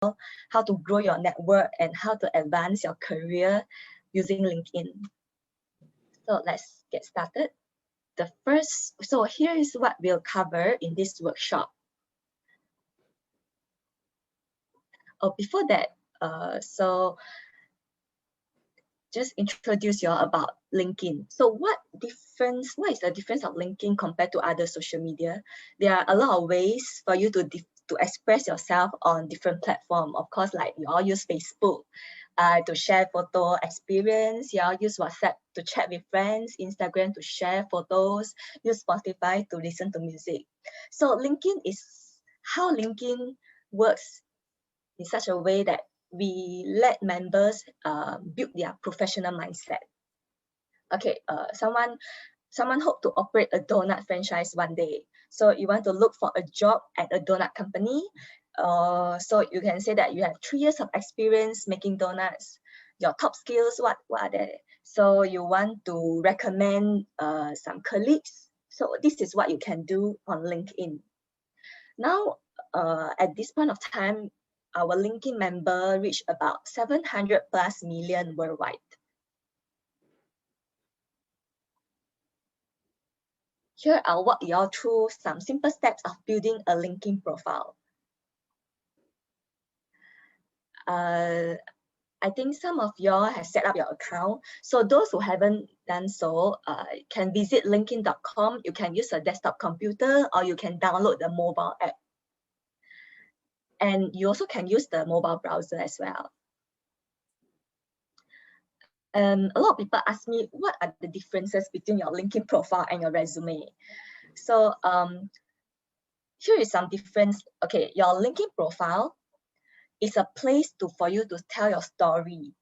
how to grow your network, and how to advance your career using LinkedIn. So let's get started. So here is what we'll cover in this workshop. Oh, before that, so just introduce you all about LinkedIn. So what is the difference of LinkedIn compared to other social media? There are a lot of ways for you to express yourself on different platforms. Of course, like you all use Facebook to share photo experience. You all use WhatsApp to chat with friends, Instagram to share photos, use Spotify to listen to music. So LinkedIn is how LinkedIn works in such a way that we let members build their professional mindset. Okay, someone hope to operate a donut franchise one day. So you want to look for a job at a donut company. So you can say that you have 3 years of experience making donuts. Your top skills, what are they? So you want to recommend some colleagues. So this is what you can do on LinkedIn. Now, at this point of time, our LinkedIn member reached about 700+ million worldwide. Here I'll walk you all through some simple steps of building a LinkedIn profile. I think some of y'all have set up your account. So those who haven't done so, can visit linkedin.com. You can use a desktop computer or you can download the mobile app. And you also can use the mobile browser as well. A lot of people ask me, what are the differences between your LinkedIn profile and your resume? So here is some difference. Okay, your LinkedIn profile is a place for you to tell your story.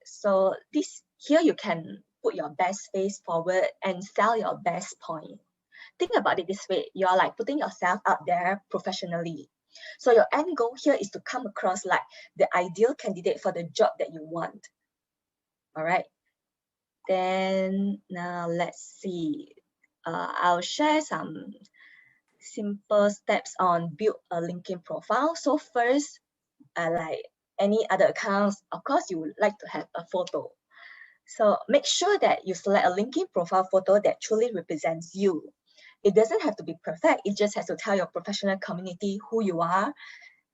So here you can put your best face forward and sell your best point. Think about it this way, you're like putting yourself out there professionally. So your end goal here is to come across like the ideal candidate for the job that you want. All right, then now let's see. I'll share some simple steps on build a LinkedIn profile. So first, like any other accounts, of course, you would like to have a photo. So make sure that you select a LinkedIn profile photo that truly represents you. It doesn't have to be perfect. It just has to tell your professional community who you are.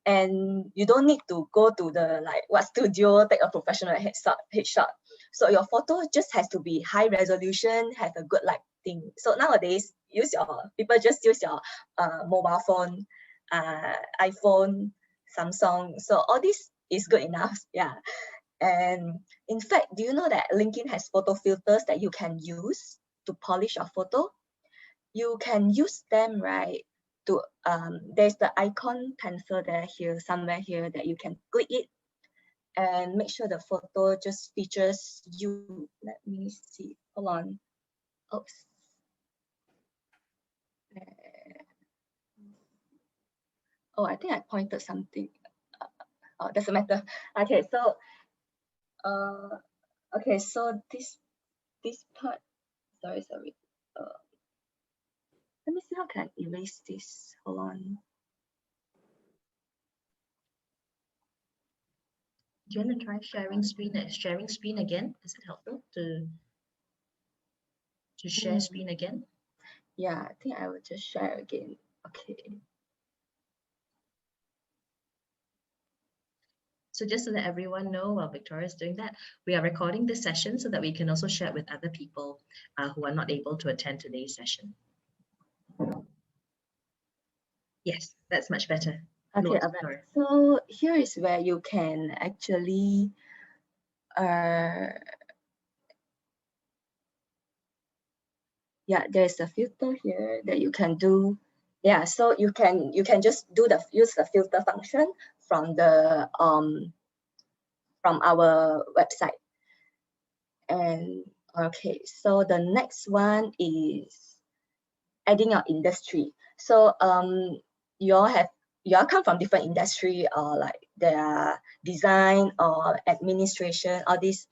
And you don't need to go to the studio, take a professional headshot. So your photo just has to be high resolution, have a good lighting. So nowadays, people just use your mobile phone, iPhone, Samsung. So all this is good enough, yeah. And in fact, do you know that LinkedIn has photo filters that you can use to polish your photo? You can use them, right? There's the icon pencil somewhere here that you can click it and make sure the photo just features you. Let me see, hold on. Oops. Oh, I think I pointed something. Oh, doesn't matter. Okay, so so this part, sorry. Let me see how can I erase this. Hold on. Do you want to try sharing screen again? Is it helpful to share screen again? Yeah, I think I will just share again. Okay. So just so that everyone know, while Victoria is doing that, we are recording this session so that we can also share it with other people who are not able to attend today's session. Yes, that's much better. Okay, so here is where you can actually there's a filter here that you can do. Yeah, so you can just use the filter function from the from our website. And okay, so the next one is adding your industry. So you all come from different industry, or like their design or administration, all these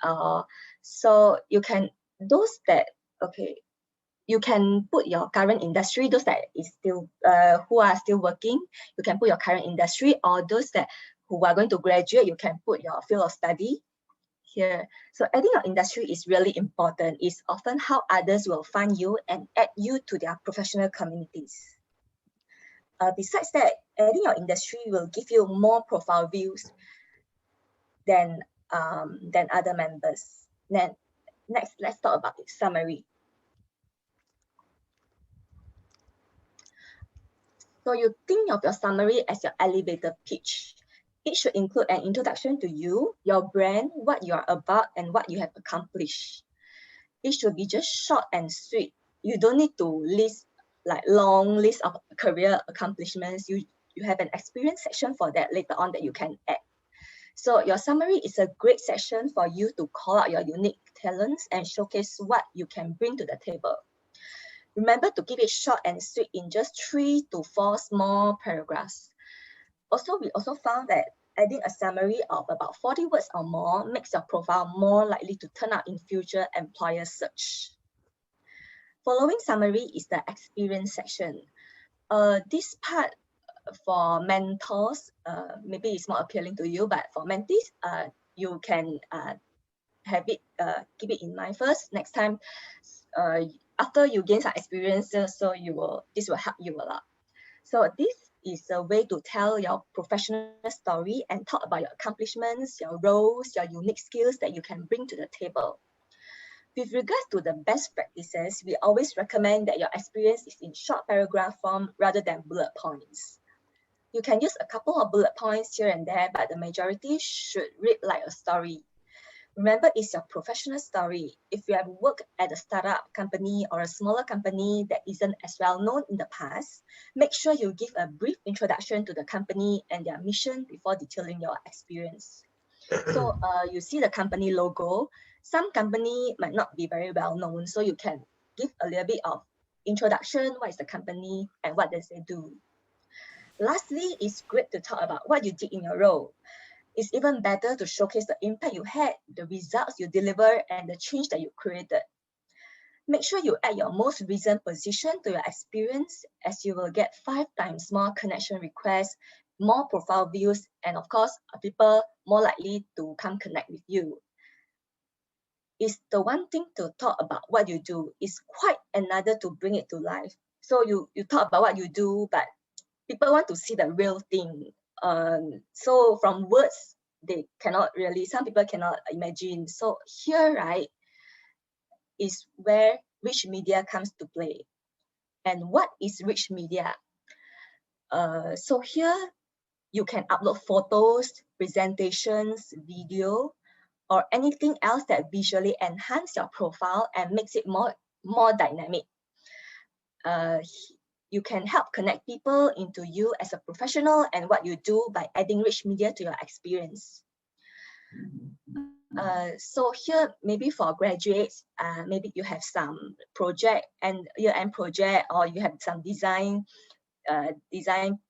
so you can you can put your current industry, those that is still who are still working, you can put your current industry, or those that who are going to graduate, you can put your field of study here. So adding your industry is really important. It's often how others will find you and add you to their professional communities. Besides that, adding your industry will give you more profile views than other members. Then next, let's talk about the summary. So you think of your summary as your elevator pitch. It should include an introduction to you, your brand, what you are about, and what you have accomplished. It should be just short and sweet. You don't need to list like long list of career accomplishments. You have an experience section for that later on that you can add. So your summary is a great section for you to call out your unique talents and showcase what you can bring to the table. Remember to keep it short and sweet in just 3 to 4 small paragraphs. Also, we also found that adding a summary of about 40 words or more makes your profile more likely to turn out in future employer search. Following summary is the experience section. This part for mentors, maybe it's more appealing to you, but for mentees, you can have it, keep it in mind first. Next time, after you gain some experience, so this will help you a lot. So this is a way to tell your professional story and talk about your accomplishments, your roles, your unique skills that you can bring to the table. With regards to the best practices, we always recommend that your experience is in short paragraph form rather than bullet points. You can use a couple of bullet points here and there, but the majority should read like a story. Remember, it's your professional story. If you have worked at a startup company or a smaller company that isn't as well known in the past, make sure you give a brief introduction to the company and their mission before detailing your experience. So you see the company logo. Some company might not be very well known, so you can give a little bit of introduction, what is the company and what does it do. Lastly, it's great to talk about what you did in your role. It's even better to showcase the impact you had, the results you delivered, and the change that you created. Make sure you add your most recent position to your experience, as you will get 5 times more connection requests, more profile views, and of course, people more likely to come connect with you. It's the one thing to talk about what you do. It's quite another to bring it to life. So you talk about what you do, but people want to see the real thing. So from words, they cannot really, some people cannot imagine. So here, right, is where rich media comes to play. And what is rich media? So here, you can upload photos, presentations, video, or anything else that visually enhance your profile and makes it more dynamic. You can help connect people into you as a professional and what you do by adding rich media to your experience. So here, maybe for graduates, maybe you have some project and year-end project, or you have some design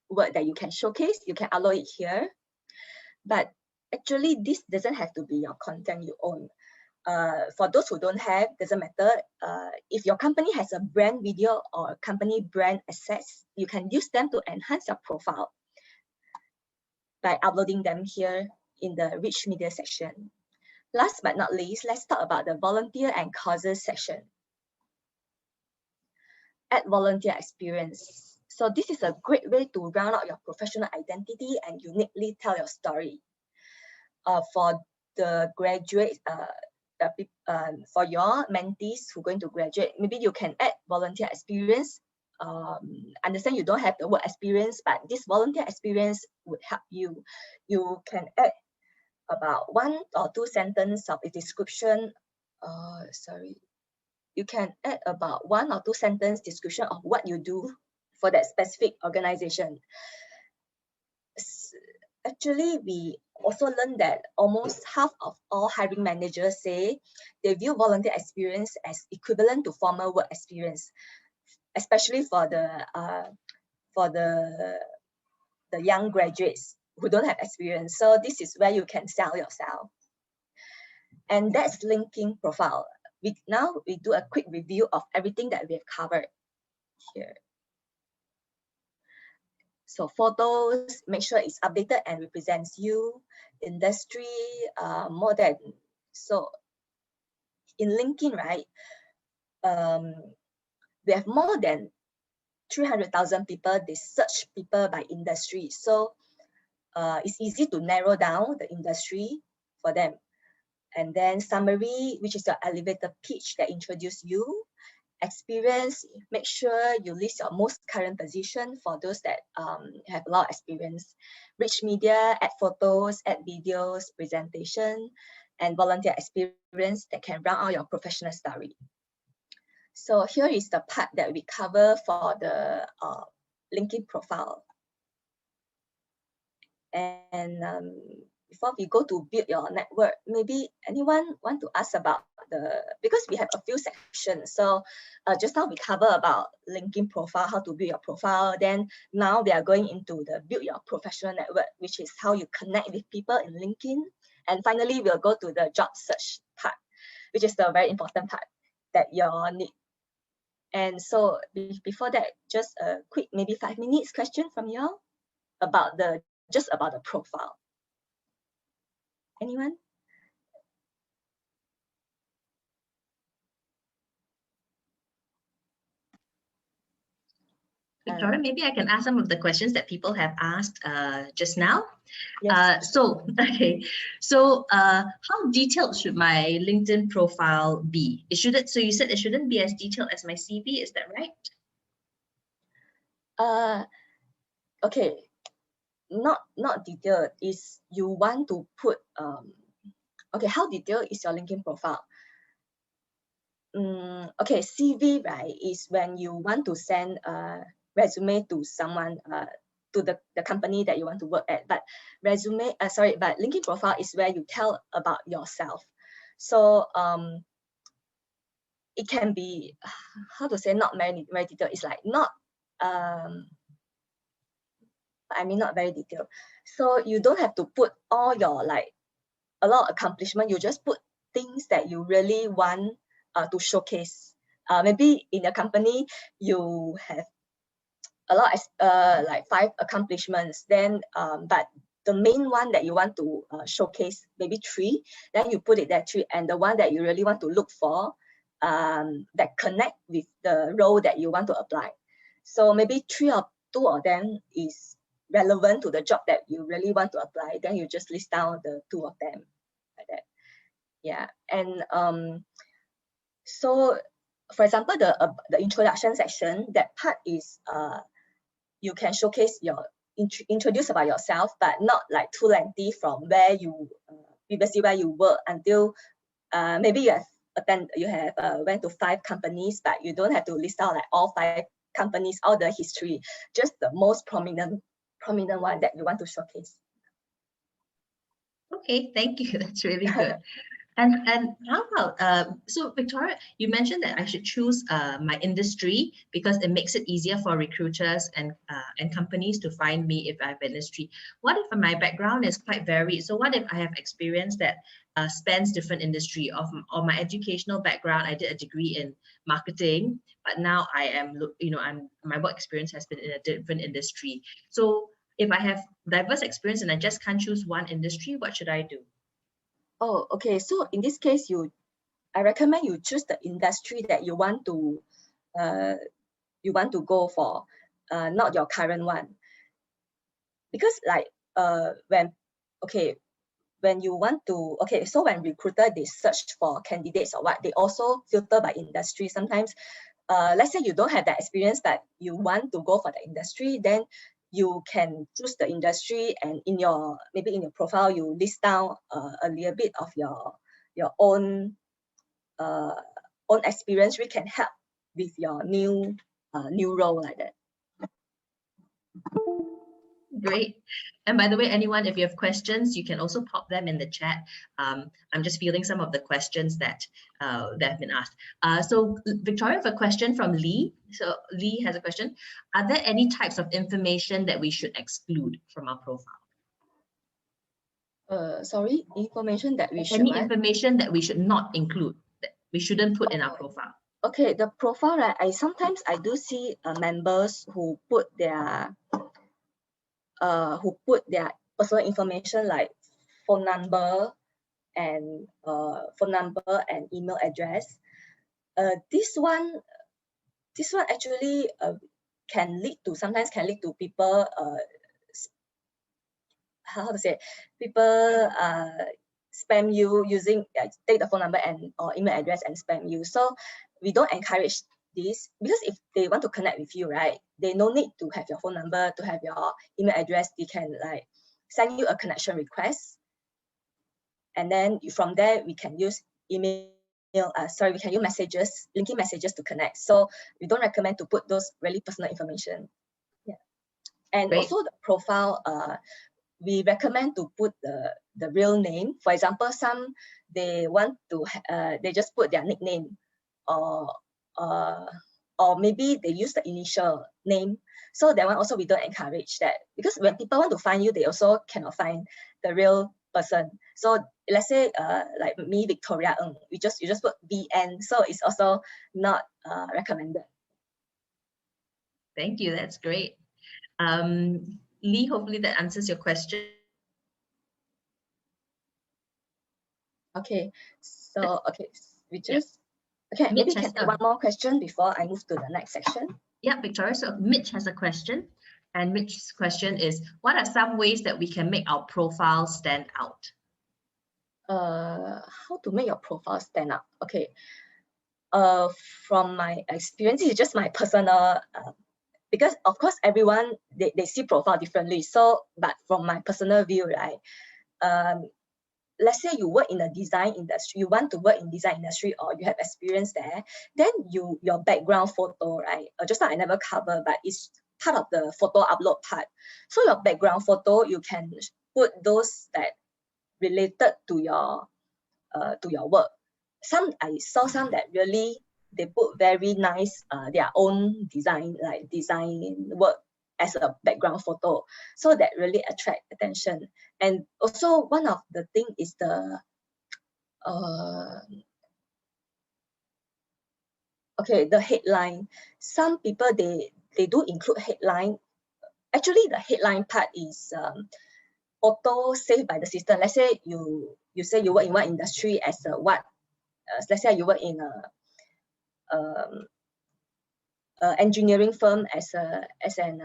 work that you can showcase. You can upload it here. But actually, this doesn't have to be your content you own. For those who don't have, doesn't matter. If your company has a brand video or company brand assets, you can use them to enhance your profile by uploading them here in the rich media section. Last but not least, let's talk about the volunteer and causes section. Add volunteer experience. So this is a great way to round out your professional identity and uniquely tell your story. For the graduates, for your mentees who are going to graduate, maybe you can add volunteer experience. Understand you don't have the work experience, but this volunteer experience would help you. You can add about 1 or 2 sentences of a description. You can add about 1 or 2 sentence description of what you do for that specific organization. Actually, we also learned that almost half of all hiring managers say they view volunteer experience as equivalent to formal work experience, especially for the young graduates who don't have experience. So this is where you can sell yourself. And that's linking profile. now we do a quick review of everything that we have covered here. So photos, make sure it's updated and represents you. Industry, more than, so in LinkedIn, right, we have more than 300,000 people. They search people by industry. So it's easy to narrow down the industry for them. And then summary, which is your elevator pitch that introduce you. Experience, make sure you list your most current position for those that have a lot of experience. Rich media, add photos, add videos, presentation, and volunteer experience that can round out your professional story. So here is the part that we cover for the LinkedIn profile. And before we go to build your network, maybe anyone want to ask about because we have a few sections. So just now we cover about LinkedIn profile, how to build your profile. Then now we are going into the build your professional network, which is how you connect with people in LinkedIn. And finally, we'll go to the job search part, which is the very important part that you need. And so before that, just a quick, maybe 5 minutes question from you all about just about the profile. Anyone? Victoria, maybe I can ask some of the questions that people have asked just now. Yes. So how detailed should my LinkedIn profile be? So you said it shouldn't be as detailed as my CV, is that right? Okay, not detailed. Is you want to put okay, how detailed is your LinkedIn profile? Okay, CV, right, is when you want to send a resume to someone, to the company that you want to work at. But but LinkedIn profile is where you tell about yourself. So it can be, how to say, not very detailed. It's like not not very detailed. So you don't have to put all your a lot of accomplishment. You just put things that you really want to showcase. Maybe in your company you have a lot of 5 accomplishments. Then but the main one that you want to showcase, maybe 3. Then you put it there 3, and the one that you really want to look for that connect with the role that you want to apply. So maybe 2 of them is relevant to the job that you really want to apply. Then you just list down the 2 of them, like that. Yeah. And so for example, the introduction section, that part is you can showcase your introduce about yourself, but not like too lengthy, from where you previously where you work until maybe you have went to 5 companies, but you don't have to list out like all 5 companies, all the history, just the most prominent one that you want to showcase. Okay, thank you. That's really good. And how about, so Victoria, you mentioned that I should choose my industry because it makes it easier for recruiters and companies to find me if I have industry. What if my background is quite varied? So what if I have experience that spans different industry? Of my educational background, I did a degree in marketing, but now I am, my work experience has been in a different industry. So if I have diverse experience and I just can't choose one industry, what should I do? Oh, okay. So in this case, I recommend you choose the industry that you want to go for, not your current one. Because when you want to, so when recruiter, they search for candidates or what, they also filter by industry. Sometimes, let's say you don't have that experience, but you want to go for the industry, then you can choose the industry, and maybe in your profile you list down a little bit of your own experience, which can help with your new role, like that. Great. And by the way, anyone, if you have questions, you can also pop them in the chat. I'm just fielding some of the questions that have been asked. So Victoria, have a question from Lee. So Lee has a question. Are there any types of information that we should exclude from our profile? Sorry, information that we should Any information that we should not include? we shouldn't put in our profile? Okay, the profile, right? I sometimes do see members who put their personal information like phone number and email address. This one actually sometimes can lead to people how to say, people spam you using take the phone number and or email address and spam you. So we don't encourage this, because if they want to connect with you, right, they no need to have your phone number, to have your email address. They can like send you a connection request, and then from there we can use email. We can use messages, linking messages to connect. So we don't recommend to put those really personal information. Yeah, and Great. also the profile. We recommend to put the real name. For example, some they want to they just put their nickname, or maybe they use the initial name. So that one also we don't encourage that, because when people want to find you, they also cannot find the real person. So let's say like me, Victoria Ng, you just put VN, so it's also not recommended. Thank you, that's great. Lee, hopefully that answers your question. Okay, so we just maybe can take one more question before I move to the next section. Yeah, Victoria. So Mitch has a question, and Mitch's question is, what are some ways that we can make our profile stand out? How to make your profile stand out? Okay. From my experience, it's just my personal, because of course everyone they see profile differently. So, but from my personal view, right? Let's say you work in the design industry, you want to work in design industry, or you have experience there, then your background photo, right? Just now I never cover, but it's part of the photo upload part. So your background photo, you can put those that related to your work. I saw some that really they put very nice their own design, like design work as a background photo, so that really attract attention. And also one of the thing is the the headline. Some people they do include headline. Actually the headline part is auto saved by the system. Let's say you say you work in one industry as a what, let's say you work in a engineering firm as an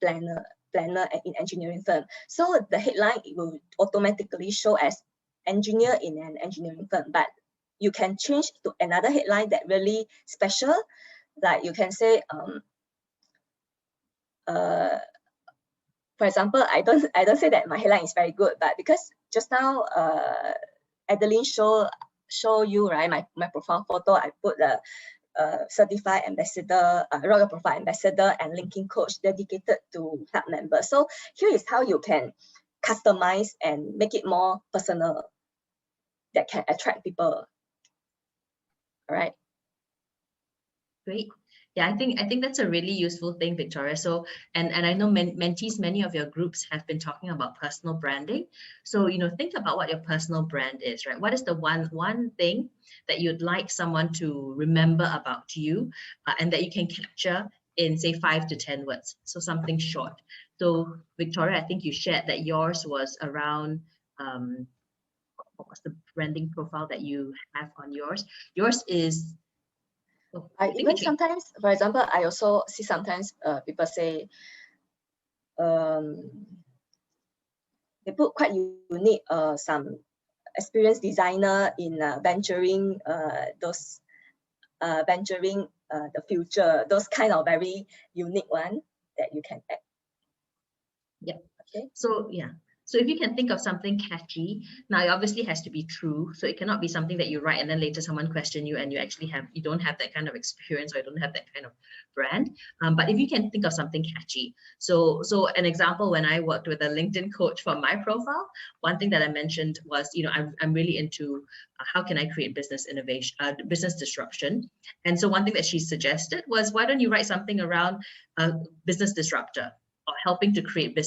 planner in engineering firm. So the headline will automatically show as engineer in an engineering firm, but you can change to another headline that really special. Like you can say for example, I don't say that my headline is very good, but because just now Adeline show you, right, my profile photo, I put the certified ambassador, Royal Profile ambassador, and linking coach dedicated to help members. So here is how you can customize and make it more personal, that can attract people. All right. Great. Yeah, I think that's a really useful thing, Victoria. So, and I know mentees, many of your groups have been talking about personal branding. So, think about what your personal brand is, right? What is the one thing that you'd like someone to remember about you, and that you can capture in, say, 5 to 10 words? So something short. So, Victoria, I think you shared that yours was around, what was the branding profile that you have on yours? Yours is, I even sometimes, for example, I also see sometimes people say they put quite unique some experienced designer in venturing the future, those kind of very unique one that you can add. Yeah. Okay. So yeah. So if you can think of something catchy, now it obviously has to be true. So it cannot be something that you write and then later someone question you and you don't have that kind of experience, or you don't have that kind of brand. But if you can think of something catchy. So an example, when I worked with a LinkedIn coach for my profile, one thing that I mentioned was, I'm really into how can I create business innovation, business disruption. And so one thing that she suggested was, why don't you write something around business disruptor, or helping to create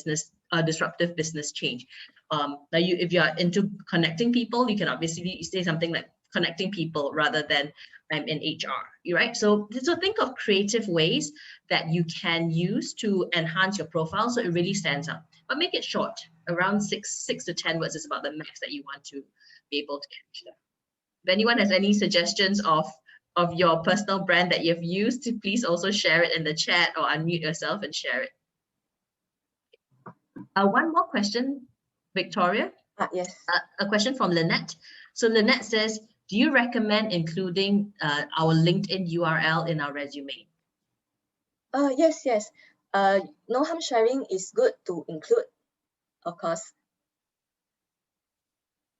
disruptive business change. Now if you're into connecting people, you can obviously say something like connecting people rather than I'm in HR, right? So think of creative ways that you can use to enhance your profile so it really stands out. But make it short. Around 6 to 10 words is about the max that you want to be able to capture. If anyone has any suggestions of your personal brand that you've used, please also share it in the chat or unmute yourself and share it. One more question, Victoria. Yes. A question from Lynette. So Lynette says, do you recommend including our LinkedIn URL in our resume? Yes. No harm sharing is good to include, of course.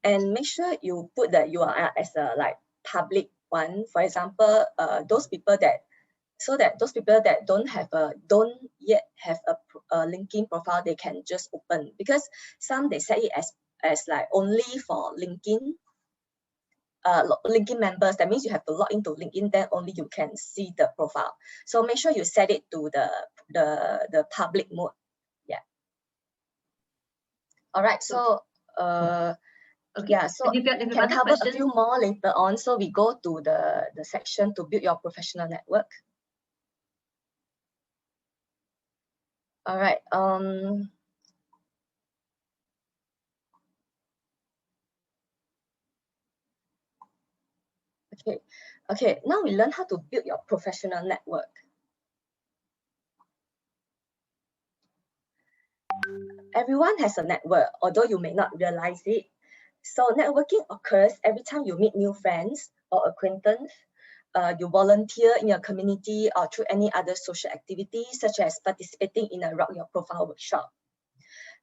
And make sure you put the URL as a public one. For example, those people that don't yet have a LinkedIn profile, they can just open, because some they set it as like only for LinkedIn members. That means you have to log into LinkedIn, then only you can see the profile. So make sure you set it to the public mode. Yeah. All right. So okay. Yeah, so if you can cover a few more later on. So we go to the section to build your professional network. All right. Okay. Now we learn how to build your professional network. Everyone has a network, although you may not realize it. So networking occurs every time you meet new friends or acquaintances. You volunteer in your community or through any other social activity, such as participating in a Rock Your Profile workshop.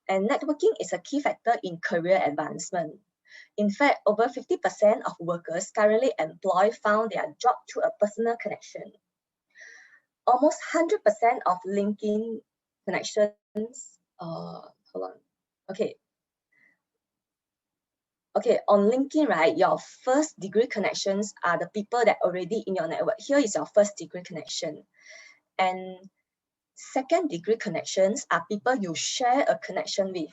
And networking is a key factor in career advancement. In fact, over 50% of workers currently employed found their job through a personal connection. Almost 100% of LinkedIn connections, hold on. Okay, on LinkedIn, right, your first degree connections are the people that are already in your network. Here is your first degree connection. And second degree connections are people you share a connection with.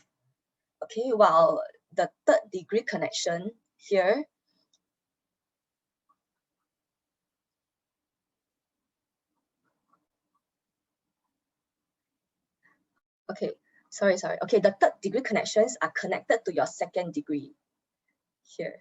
Okay, while the third degree connection here, okay, the third degree connections are connected to your second degree here.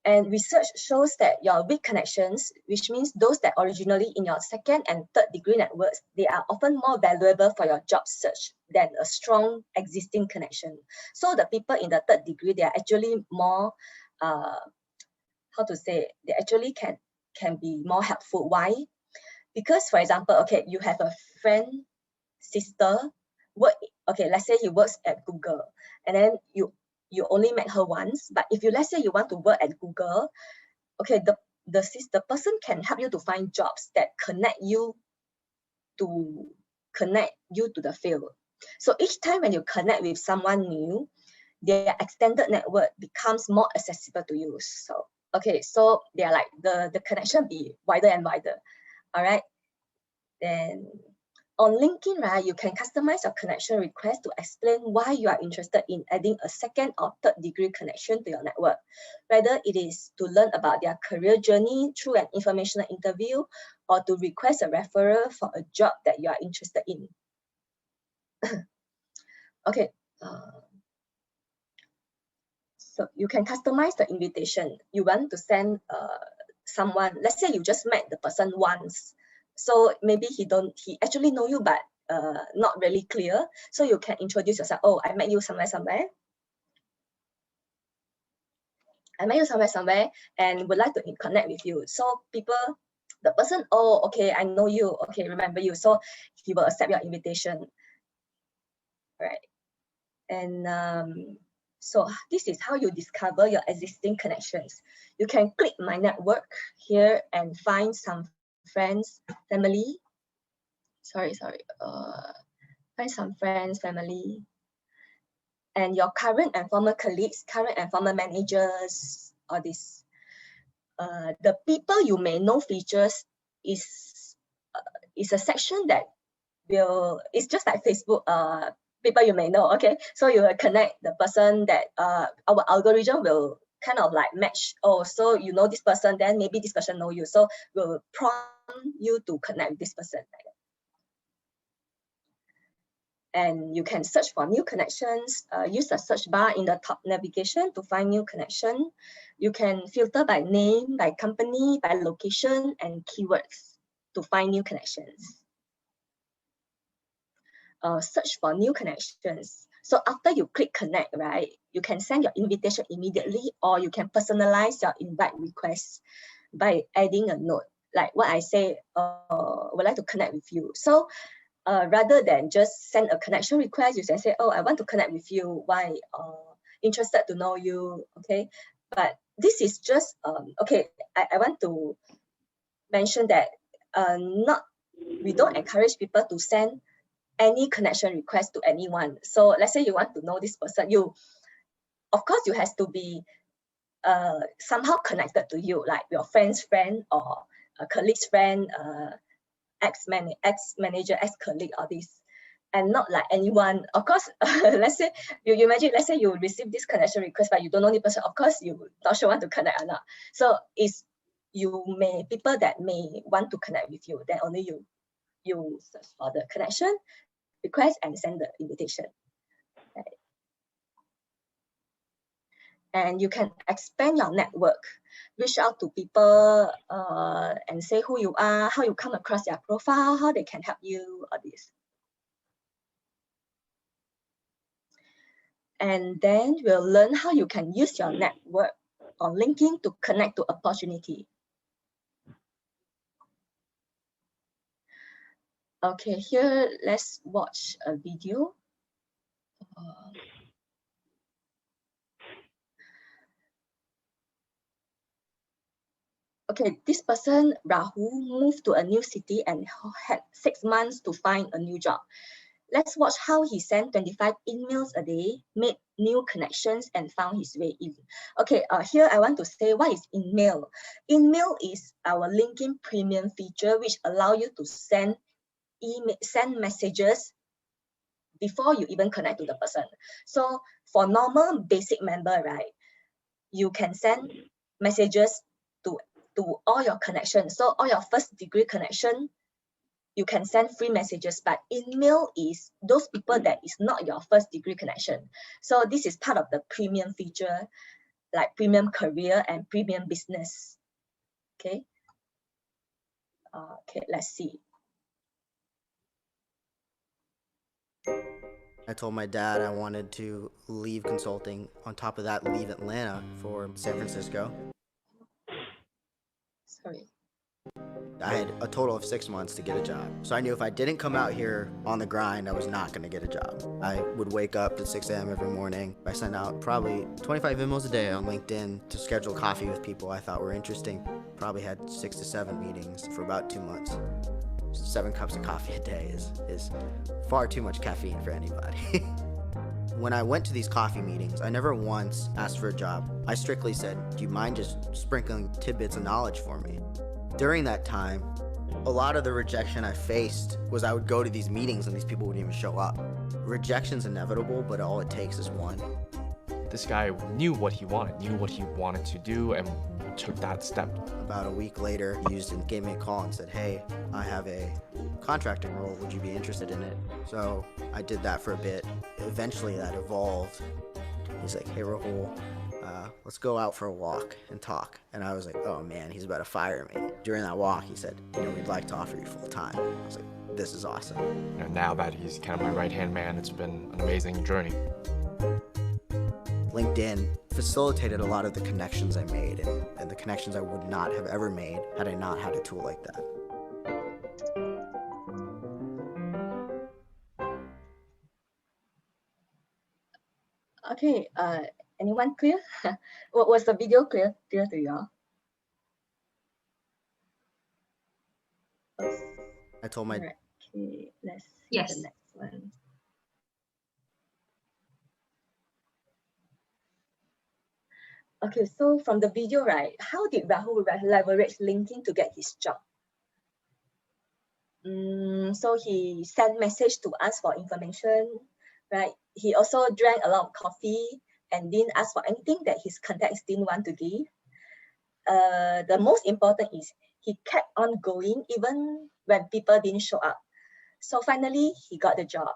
And research shows that your weak connections, which means those that originally in your second and third degree networks, they are often more valuable for your job search than a strong existing connection. So the people in the third degree, they are actually more, they actually can be more helpful. Why? Because, for example, okay, you have a friend, sister, let's say he works at Google, and then you only met her once. But if let's say you want to work at Google, okay, the person can help you to find jobs that connect you to the field. So each time when you connect with someone new, their extended network becomes more accessible to you. So so they are like the connection be wider and wider. All right. Then on LinkedIn, right, you can customize your connection request to explain why you are interested in adding a second or third degree connection to your network. Whether it is to learn about their career journey through an informational interview or to request a referral for a job that you are interested in. Okay. So you can customize the invitation. You want to send someone, let's say you just met the person once. So maybe he actually know you, but not really clear. So you can introduce yourself. Oh, I met you somewhere. I met you somewhere and would like to connect with you. So the person, oh, okay, I know you. Okay, remember you. So he will accept your invitation. Right. And so this is how you discover your existing connections. You can click My Network here and find some friends, family. Find some friends, family, and your current and former colleagues, current and former managers, all this. The people you may know features is a section that it's just like Facebook, people you may know. Okay, so you will connect the person that our algorithm will kind of like match. Oh, so you know this person, then maybe this person know you. So we'll prompt you to connect with this person. And you can search for new connections, use the search bar in the top navigation to find new connection. You can filter by name, by company, by location, and keywords to find new connections. Search for new connections. So after you click connect, right, you can send your invitation immediately, or you can personalize your invite request by adding a note. Like what I say, would like to connect with you. So rather than just send a connection request, you can say, oh, I want to connect with you. Why? Interested to know you. Okay. But this is just, okay, I want to mention that we don't encourage people to send any connection request to anyone. So let's say you want to know this person, of course you have to be somehow connected to you, like your friend's friend or a colleague's friend, ex-manager, ex-colleague, all this, and not like anyone. Of course, let's say you imagine, let's say you receive this connection request, but you don't know the person. Of course, you not sure want to connect or not. So it's people that may want to connect with you, then only you search for the connection request and send the invitation. Right. And you can expand your network, reach out to people and say who you are, how you come across their profile, how they can help you, all this. And then we'll learn how you can use your network on LinkedIn to connect to opportunity. Okay, here, let's watch a video. Okay, this person, Rahul, moved to a new city and had 6 months to find a new job. Let's watch how he sent 25 emails a day, made new connections, and found his way in. Okay, here I want to say, what is email? Email is our LinkedIn premium feature, which allow you to send messages before you even connect to the person. So for normal basic member, right, you can send messages to all your connections. So all your first degree connection, you can send free messages, but email is those people that is not your first degree connection. So this is part of the premium feature, like premium career and premium business. Okay. Okay, let's see. I told my dad I wanted to leave consulting. On top of that, leave Atlanta for San Francisco. Sorry. I had a total of 6 months to get a job. So I knew if I didn't come out here on the grind, I was not going to get a job. I would wake up at 6 a.m. every morning. I sent out probably 25 emails a day on LinkedIn to schedule coffee with people I thought were interesting. Probably had 6 to 7 meetings for about 2 months. 7 cups of coffee a day is far too much caffeine for anybody. When I went to these coffee meetings, I never once asked for a job. I strictly said, do you mind just sprinkling tidbits of knowledge for me? During that time, a lot of the rejection I faced was I would go to these meetings and these people wouldn't even show up. Rejection's inevitable, but all it takes is one. This guy knew what he wanted to do, and took that step. About a week later, he gave me a call and said, hey, I have a contracting role. Would you be interested in it? So I did that for a bit. Eventually that evolved. He's like, hey, Rahul, let's go out for a walk and talk. And I was like, oh man, he's about to fire me. During that walk, he said, we'd like to offer you full time. I was like, this is awesome. Now that he's kind of my right-hand man, it's been an amazing journey. LinkedIn facilitated a lot of the connections I made and the connections I would not have ever made had I not had a tool like that. Okay, anyone clear? Was the video clear to you? I told my... Okay, let's see Yes. the next one. Okay, so from the video, right, how did Rahul leverage LinkedIn to get his job? So he sent message to us for information, right? He also drank a lot of coffee and didn't ask for anything that his contacts didn't want to give. The most important is he kept on going even when people didn't show up. So finally, he got the job.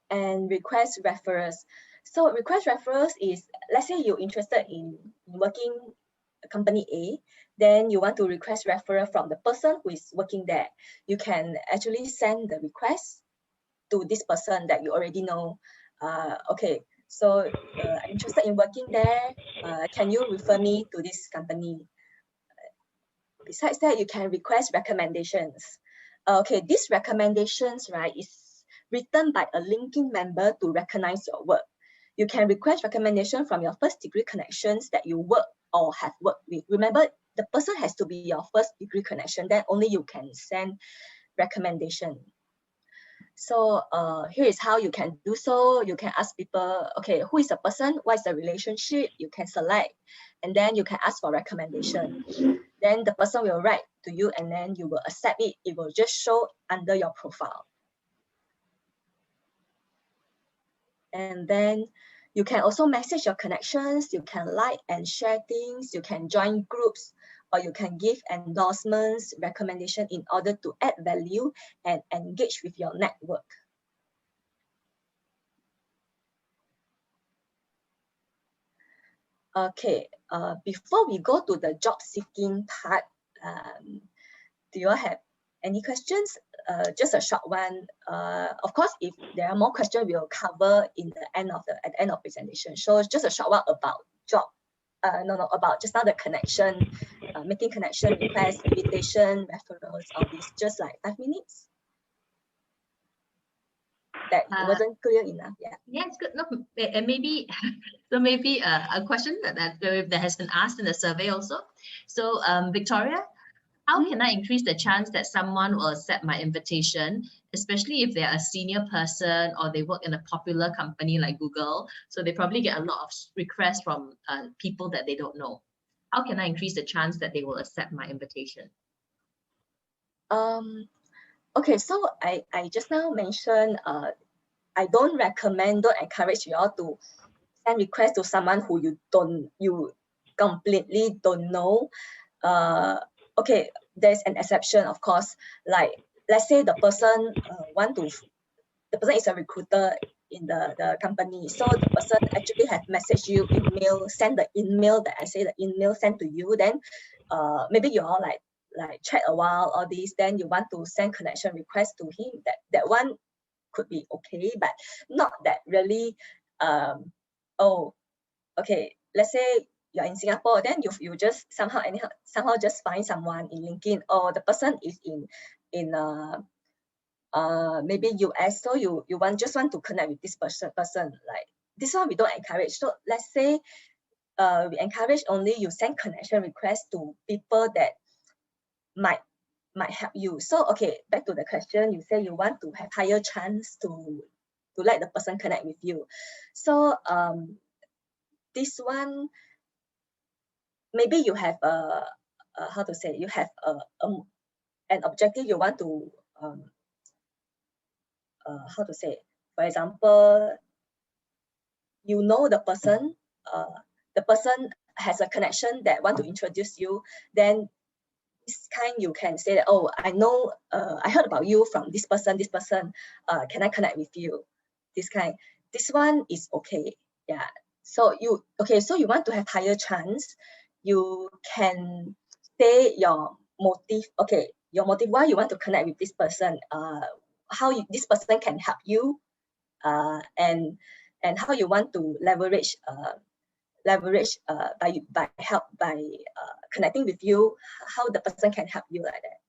And request referrals. So request referrals is, let's say you're interested in working company A, then you want to request referral from the person who is working there. You can actually send the request to this person that you already know. Okay, so I'm interested in working there. Can you refer me to this company? Besides that, you can request recommendations. Okay, these recommendations, right, is written by a LinkedIn member to recognize your work. You can request recommendation from your first degree connections that you work or have worked with. Remember, the person has to be your first degree connection, then only you can send recommendation. So here is how you can do so. You can ask people, okay, who is the person? What is the relationship? You can select, and then you can ask for recommendation. Then the person will write to you, and then you will accept it. It will just show under your profile. And then you can also message your connections. You can like and share things. You can join groups, or you can give endorsements, recommendation in order to add value and engage with your network. Okay, before we go to the job seeking part, do you all have any questions? Just a short one. Of course, if there are more questions, we'll cover at the end of presentation. So just a short one about job. About just now the connection, making connection, request, invitation, referrals, all this, just like 5 minutes. That wasn't clear enough. Yeah. Yeah, it's good. No, and maybe so maybe a question that has been asked in the survey also. So Victoria, how can I increase the chance that someone will accept my invitation, especially if they're a senior person or they work in a popular company like Google? So they probably get a lot of requests from people that they don't know. How can I increase the chance that they will accept my invitation? Okay, so I just now mentioned I don't encourage you all to send requests to someone who you completely don't know. Okay, there's an exception, of course. Like, let's say the person the person is a recruiter in the company, so the person actually has messaged you, send the email that I say the email sent to you. Then maybe you all like chat a while, all these. Then you want to send connection request to him. That one could be okay, but not that really. Oh, okay. Let's say you're in Singapore, then you just somehow just find someone in LinkedIn, or the person is in maybe US, so you just want to connect with this person. Like this one we don't encourage. So let's say we encourage only you send connection requests to people that might help you. So okay, back to the question, you say you want to have higher chance to let the person connect with you. So this one, maybe you have how to say, you have an objective you want to how to say, for example, you know the person has a connection that want to introduce you, then this kind you can say that, oh, I know, I heard about you from this person, can I connect with you? This kind, this one is okay. Yeah. So you want to have higher chance, you can say your motive. Okay, your motive, why you want to connect with this person, how this person can help you, and how you want to leverage by connecting with you, how the person can help you, like that.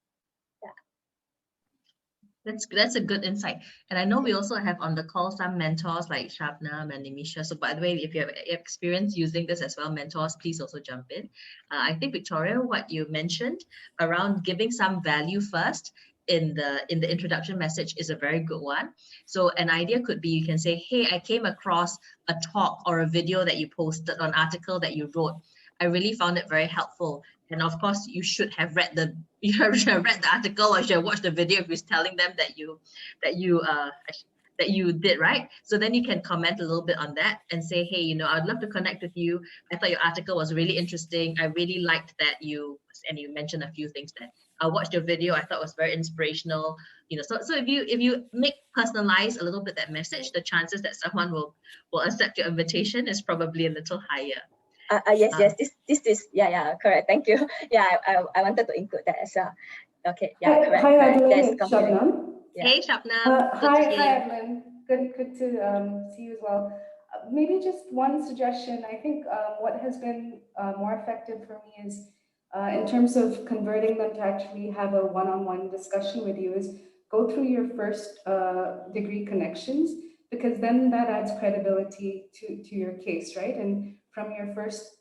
That's a good insight. And I know we also have on the call some mentors like Shabnam and Nimisha. So by the way, if you have experience using this as well, mentors, please also jump in. I think, Victoria, what you mentioned around giving some value first in the introduction message is a very good one. So an idea could be, you can say, hey, I came across a talk or a video that you posted, or an article that you wrote. I really found it very helpful. And of course, you should have read the article, or you should have watched the video if you're telling them that you did, right? So then you can comment a little bit on that and say, hey, you know, I'd love to connect with you. I thought your article was really interesting. I really liked that you mentioned a few things that I watched your video. I thought it was very inspirational. You know, so if you make personalize a little bit that message, the chances that someone will accept your invitation is probably a little higher. Yes, this is, correct. Thank you. Yeah, I wanted to include that as well. Okay, yeah, correct. Hi, Adeline, That's it's Shabnam. Yeah. Hey, Shabnam. Hi, Adeline. Good to see you as well. Maybe just one suggestion. I think what has been more effective for me is in terms of converting them to actually have a one-on-one discussion with you is go through your first degree connections, because then that adds credibility to your case, right? And from your first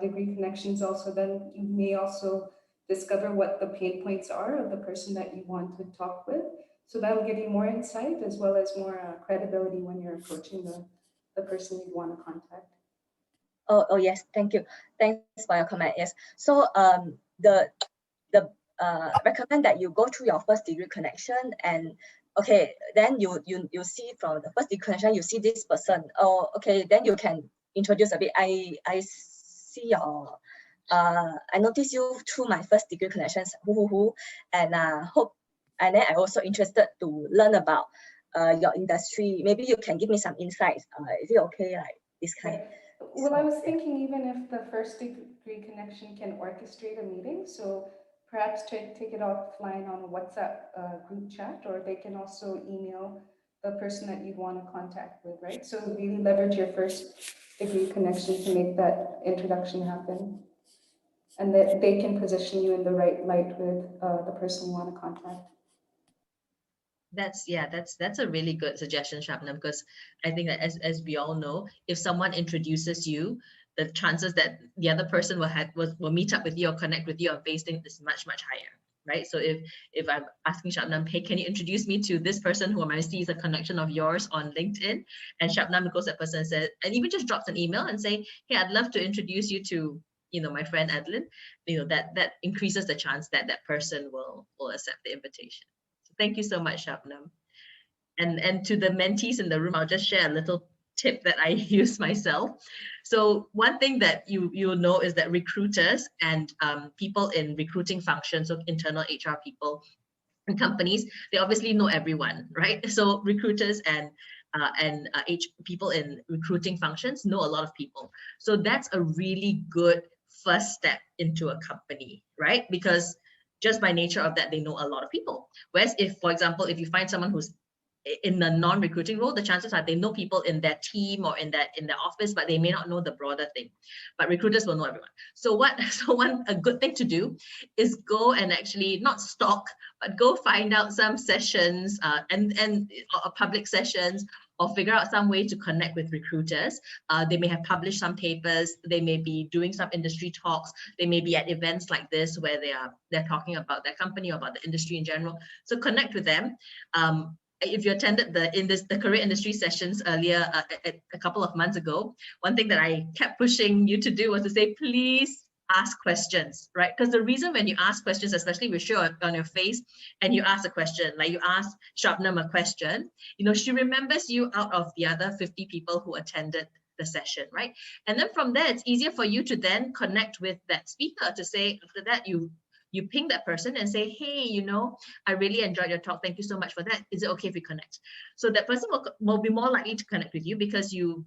degree connections also, then you may also discover what the pain points are of the person that you want to talk with. So that'll give you more insight as well as more credibility when you're approaching the person you want to contact. Oh yes, thank you. Thanks for your comment. Yes. So the recommend that you go through your first degree connection, and okay, then you see from the first degree connection, you see this person. Oh, okay, then you can introduce a bit. I see your I noticed you through my first degree connections, and hope, and then I also interested to learn about your industry. Maybe you can give me some insights. Is it okay, like this kind? Well, I was thinking even if the first degree connection can orchestrate a meeting, so perhaps take it offline on a WhatsApp group chat, or they can also email the person that you want to contact with, right? So really leverage your first degree connection to make that introduction happen, and that they can position you in the right light with the person you want to contact. That's a really good suggestion, Shabnam, because I think that as we all know, if someone introduces you, the chances that the other person will meet up with you or connect with you on Facebook is much higher, right? So if I'm asking Shabnam, hey, can you introduce me to this person who I see is a connection of yours on LinkedIn, and Shabnam goes to that person and says, and even just drops an email and say, hey, I'd love to introduce you to, you know, my friend Adeline, you know, that increases the chance that that person will accept the invitation. Thank you so much, Shabnam. And to the mentees in the room, I'll just share a little tip that I use myself. So one thing that you'll know is that recruiters and people in recruiting functions, so internal HR people in companies, they obviously know everyone, right? So recruiters and people in recruiting functions know a lot of people. So that's a really good first step into a company, right? Because just by nature of that, they know a lot of people. Whereas if, for example, if you find someone who's in a non-recruiting role, the chances are they know people in their team or in their office, but they may not know the broader thing. But recruiters will know everyone. So a good thing to do is go and actually not stalk, but go find out some sessions and public sessions, or figure out some way to connect with recruiters. They may have published some papers, they may be doing some industry talks, they may be at events like this where they're talking about their company or about the industry in general. So connect with them. If you attended the career industry sessions earlier, a couple of months ago, one thing that I kept pushing you to do was to say, please ask questions, right? Because the reason when you ask questions, especially with show on your face, and you ask a question, like you ask Shabnam a question, you know, she remembers you out of the other 50 people who attended the session, right? And then from there, it's easier for you to then connect with that speaker to say, after that, you ping that person and say, hey, you know, I really enjoyed your talk. Thank you so much for that. Is it okay if we connect? So that person will be more likely to connect with you because you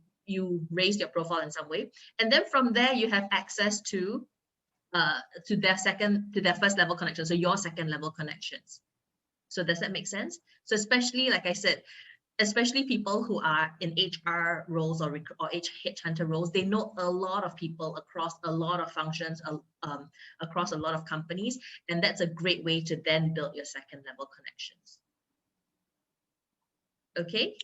raised your profile in some way. And then from there, you have access to their first level connection. So your second level connections. So does that make sense? So especially, like I said, especially people who are in HR roles or headhunter roles, they know a lot of people across a lot of functions, across a lot of companies, and that's a great way to then build your second level connections. Okay.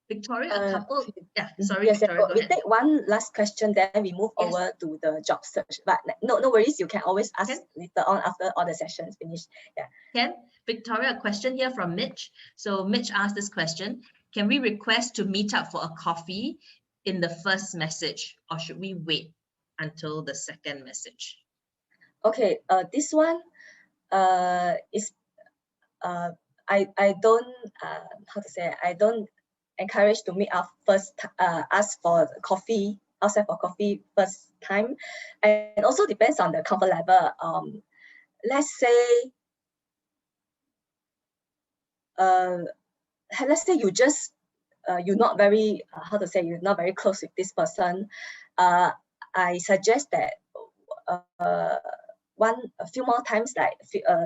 Victoria, a couple. Yeah, sorry, yes, Victoria, go we ahead. take one last question, then we move over to the job search. But no worries, you can always ask later on after all the sessions finish. Yeah. Ken, Victoria, a question here from Mitch. So Mitch asked this question: can we request to meet up for a coffee in the first message, or should we wait until the second message? Okay, this one is I don't how to say, I don't encourage to meet up first, ask for coffee outside for coffee first time, and also depends on the comfort level. Let's say you just you're not very how to say, you're not very close with this person. I suggest that a few more times, like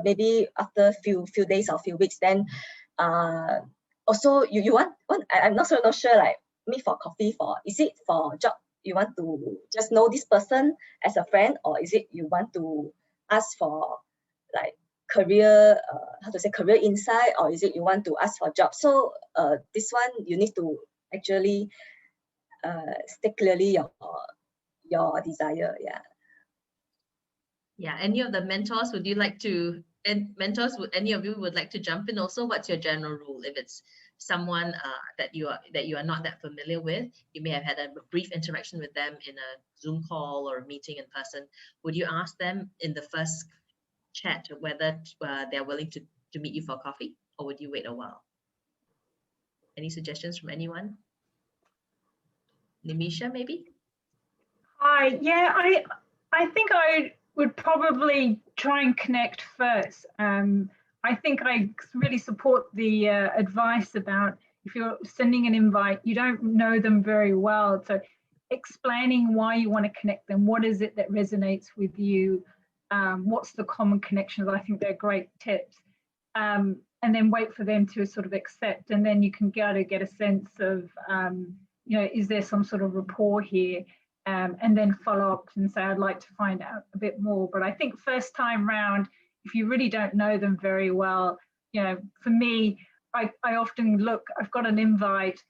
maybe after few days or few weeks, then also you want I'm not sure, like meet for coffee for, is it for job, you want to just know this person as a friend, or is it you want to ask for like career how to say, career insight, or is it you want to ask for job? So this one you need to actually state clearly your desire. Yeah, any of the mentors, would you like to, and mentors, would any of you would like to jump in also? What's your general rule? If it's someone that you are not that familiar with, you may have had a brief interaction with them in a Zoom call or a meeting in person, would you ask them in the first chat whether they're willing to meet you for coffee, or would you wait a while? Any suggestions from anyone? Nimisha, maybe? Hi, yeah, I think I would probably try and connect first. I think I really support the advice about if you're sending an invite, you don't know them very well. So explaining why you want to connect them, what is it that resonates with you, what's the common connections, I think they're great tips. And then wait for them to sort of accept, and then you can get a sense of, you know, is there some sort of rapport here? And then follow up and say, I'd like to find out a bit more. But I think first time round, if you really don't know them very well, you know, for me, I often look, I've got an invite,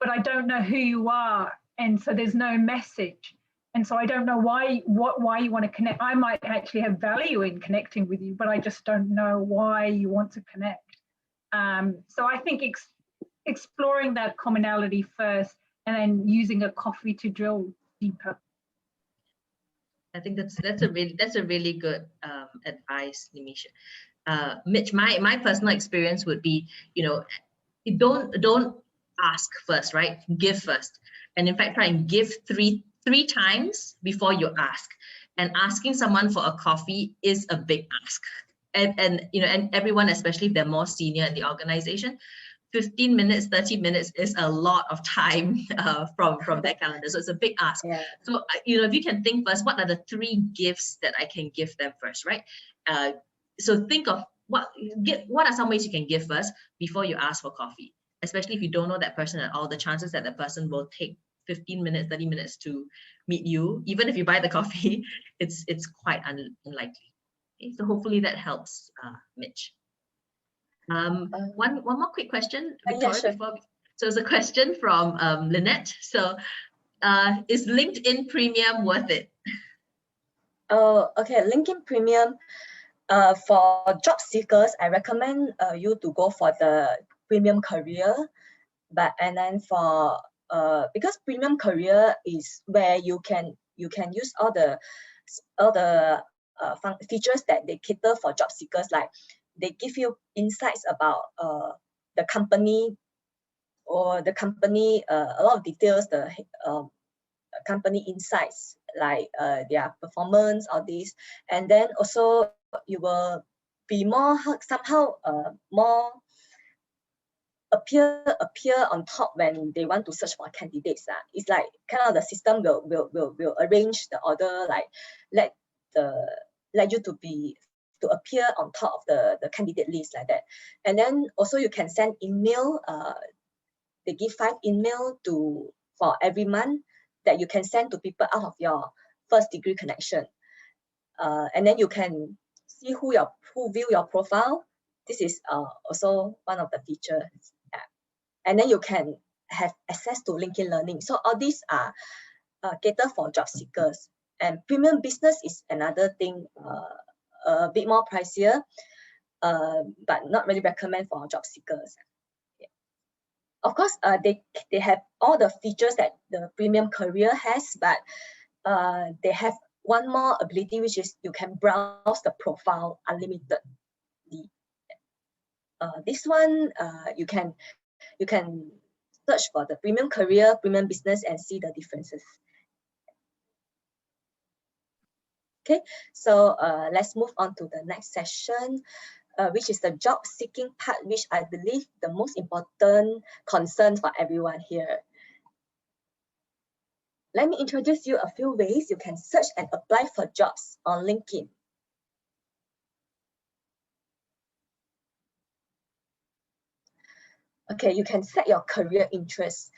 but I don't know who you are. And so there's no message. And so I don't know why you want to connect. I might actually have value in connecting with you, but I just don't know why you want to connect. So I think exploring that commonality first, and then using a coffee to drill deeper. I think that's a really good advice, Nimisha. Mitch, my personal experience would be, you know, don't ask first, right? Give first, and in fact, try and give three times before you ask. And asking someone for a coffee is a big ask, and you know, and everyone, especially if they're more senior in the organization, 15 minutes, 30 minutes is a lot of time from their calendar. So it's a big ask. Yeah. So, you know, if you can think first, what are the 3 gifts that I can give them first, right? So think of what are some ways you can give first before you ask for coffee, especially if you don't know that person at all. The chances that the person will take 15 minutes, 30 minutes to meet you, even if you buy the coffee, it's quite unlikely. Okay? So hopefully that helps, Mitch. One more quick question, Victoria, yeah, sure. So it's a question from Lynette. So is LinkedIn Premium worth it? Oh, okay. LinkedIn Premium, for job seekers, I recommend you to go for the Premium Career. And then for because Premium Career is where you can use all the features that they cater for job seekers, like they give you insights about the company, a lot of details, the company insights, like their performance, all these. And then also you will be more somehow more appear on top when they want to search for candidates. It's like kind of the system will arrange the order, like let you to appear on top of the candidate list, like that. And then also you can send email. They give 5 email for every month that you can send to people out of your first degree connection. And then you can see who view your profile. This is also one of the features. And then you can have access to LinkedIn Learning. So all these are catered for job seekers. And Premium Business is another thing, a bit more pricier, but not really recommend for job seekers. Yeah. Of course, they have all the features that the Premium Career has, but they have one more ability, which is you can browse the profile unlimitedly. This one, you can search for the premium career, premium business, and see the differences. Okay, so let's move on to the next session, which is the job seeking part, which I believe the most important concern for everyone here. Let me introduce you a few ways you can search and apply for jobs on LinkedIn. Okay, you can set your career interests.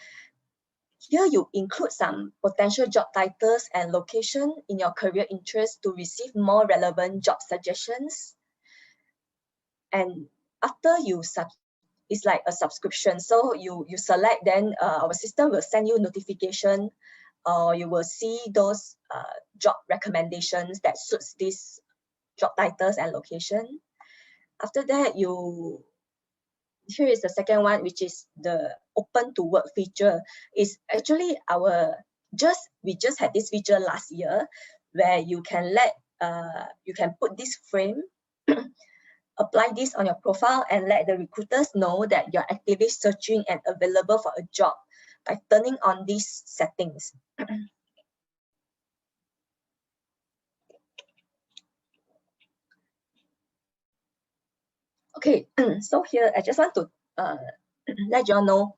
Here you include some potential job titles and location in your career interest to receive more relevant job suggestions. And after you it's like a subscription. So you select, then our system will send you notification, or you will see those job recommendations that suits these job titles and location. After that, here is the second one, which is the open to work feature. Is actually we just had this feature last year, where you can you can put this frame, apply this on your profile, and let the recruiters know that you're actively searching and available for a job by turning on these settings. Okay, so here I just want to let you all know,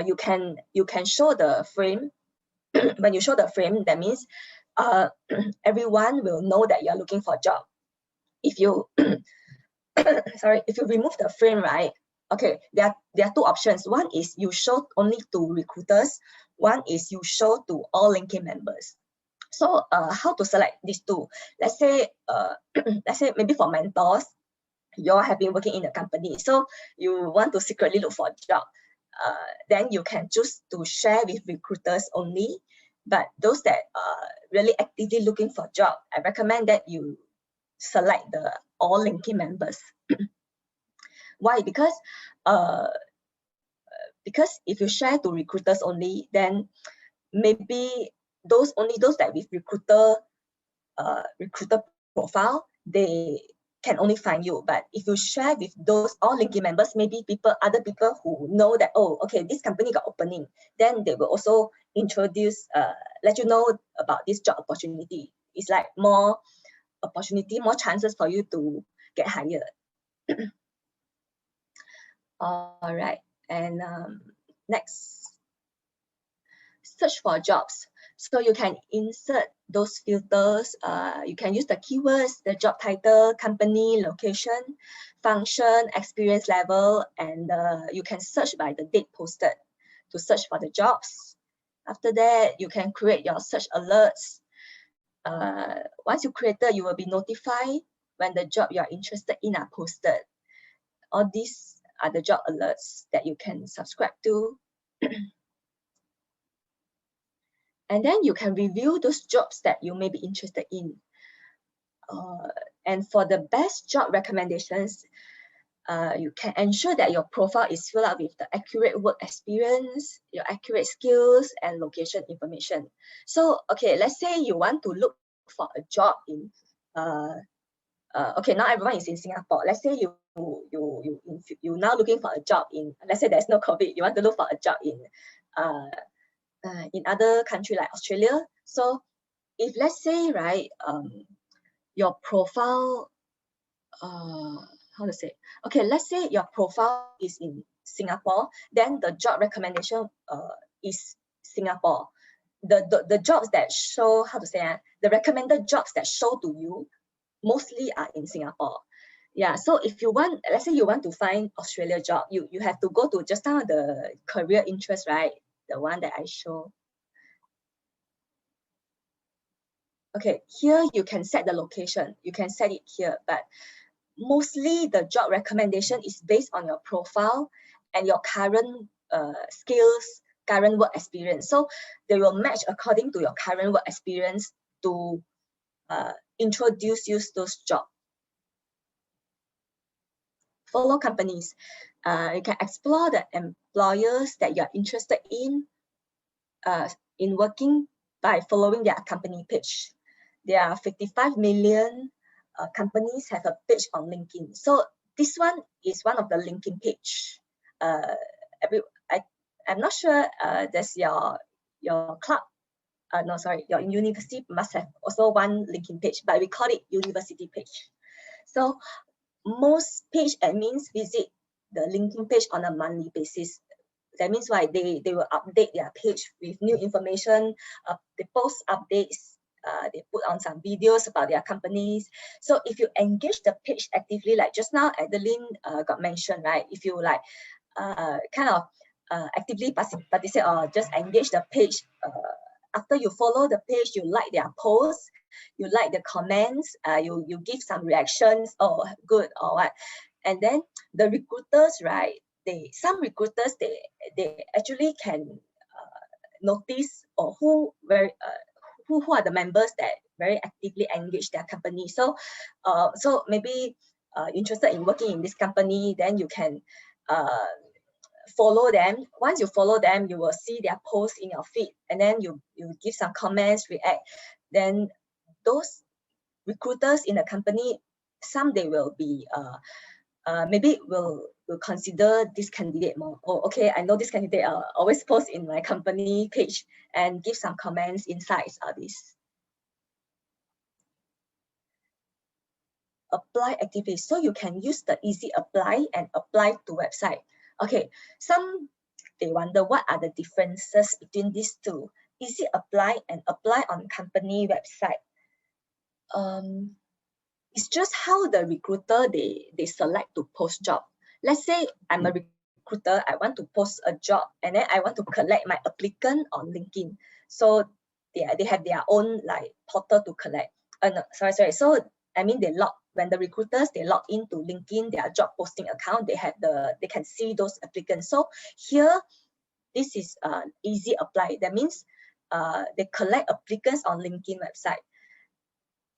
you can show the frame. When you show the frame, that means everyone will know that you're looking for a job. If you sorry, if you remove the frame, right? Okay, there are two options. One is you show only to recruiters. One is you show to all LinkedIn members. So how to select these two? Let's say maybe for mentors, you all have been working in a company, so you want to secretly look for a job. Then you can choose to share with recruiters only. But those that are really actively looking for a job, I recommend that you select the all LinkedIn members. Why? Because if you share to recruiters only, then maybe those that with recruiter profile, they can only find you. But if you share with those all LinkedIn members, maybe other people who know that, oh, okay, this company got opening, then they will also introduce, let you know about this job opportunity. It's like more opportunity, more chances for you to get hired. All right, and next, search for jobs. So you can insert those filters. You can use the keywords, the job title, company, location, function, experience level, and you can search by the date posted to search for the jobs. After that, you can create your search alerts. Once you create it, you will be notified when the job you are interested in are posted. All these are the job alerts that you can subscribe to. And then you can review those jobs that you may be interested in. And for the best job recommendations, you can ensure that your profile is filled out with the accurate work experience, your accurate skills, and location information. So, okay, let's say you want to look for a job in, okay, now everyone is in Singapore. Let's say you now looking for a job in, let's say there's no COVID, you want to look for a job in other country like Australia. So if let's say, right, your profile, how to say? Okay, let's say your profile is in Singapore, then the job recommendation is Singapore. The jobs that show, how to say, the recommended jobs that show to you mostly are in Singapore. Yeah, so if you want, let's say you want to find Australia job, you have to go to just now the career interest, right? The one that I show. Okay, here you can set the location. You can set it here, but mostly the job recommendation is based on your profile and your current skills, current work experience. So they will match according to your current work experience to introduce you to those jobs. Follow companies. You can explore the employers that you're interested in working by following their company page. There are 55 million companies have a page on LinkedIn. So this one is one of the LinkedIn page. I'm not sure there's your club. No, sorry, your university must have also one LinkedIn page, but we call it university page. So most page admins visit the LinkedIn page on a monthly basis. That means why they will update their page with new information. They post updates. They put on some videos about their companies. So if you engage the page actively, like just now Adeline got mentioned, right? If you like kind of actively participate or just engage the page, after you follow the page, you like their posts, you like the comments, you give some reactions, oh good or what, and then the recruiters, right? Some recruiters they actually can notice or who are the members that very actively engage their company. So so maybe interested in working in this company, then you can follow them. Once you follow them, you will see their posts in your feed, and then you give some comments, react. Then those recruiters in the company, some they will be maybe will consider this candidate more. Oh, okay, I know this candidate always post in my company page and give some comments, insights on this. Apply actively. So you can use the easy apply and apply to website. Okay, some they wonder what are the differences between these two. Easy apply and apply on company website. It's just how the recruiter they select to post job. Let's say I'm a recruiter, I want to post a job, and then I want to collect my applicant on LinkedIn. So they have their own like portal to collect. No, sorry. So I mean when the recruiters they log into LinkedIn, their job posting account, they can see those applicants. So here, this is easy apply. That means they collect applicants on LinkedIn website.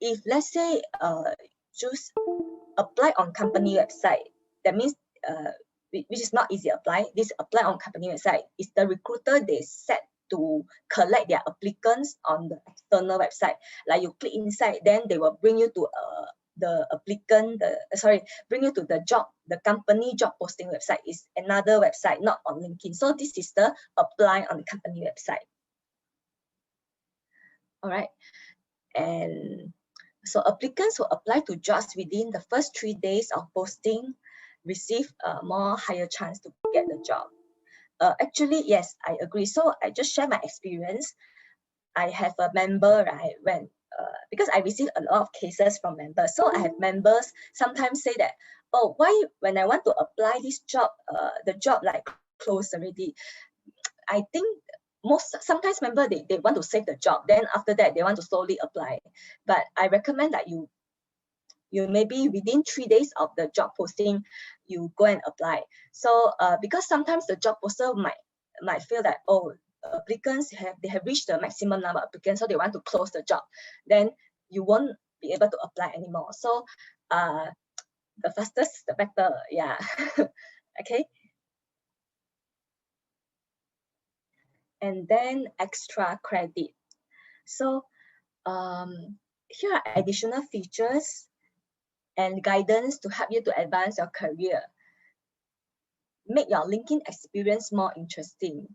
If let's say choose apply on company website, that means which is not easy apply. This apply on company website is the recruiter they set to collect their applicants on the external website. Like you click inside, then they will bring you to the applicant, bring you to the company job posting website is another website, not on LinkedIn. So this is the apply on the company website. All right, and so applicants will apply to jobs within the first 3 days of posting, receive a more higher chance to get the job. Actually, yes, I agree. So I just share my experience. I have a member, right, because I receive a lot of cases from members. So I have members sometimes say that, oh, why when I want to apply this job, the job like closed already. I think sometimes members they want to save the job. Then after that, they want to slowly apply. But I recommend that you maybe within 3 days of the job posting, you go and apply. So because sometimes the job poster might feel that, oh, applicants have reached the maximum number of applicants, so they want to close the job. Then you won't be able to apply anymore. So the fastest, the better. Yeah. Okay. And then extra credit. So here are additional features and guidance to help you to advance your career. Make your LinkedIn experience more interesting.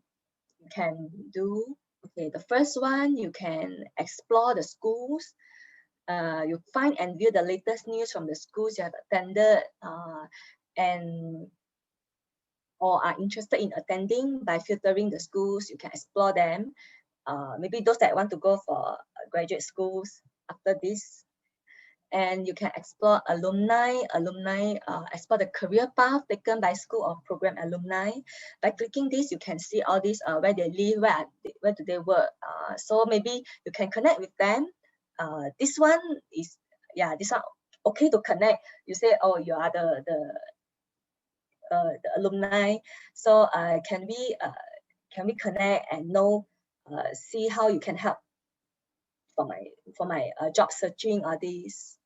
You can do, okay, the first one, you can explore the schools. You find and view the latest news from the schools you have attended or are interested in attending. By filtering the schools, you can explore them. Maybe those that want to go for graduate schools after this. And you can explore alumni, explore the career path taken by school or program alumni. By clicking this, you can see all these, where they live, where do they work. So maybe you can connect with them. This one is, this one okay to connect. You say, oh, you are the alumni. So can we connect and know, see how you can help for my job searching or this.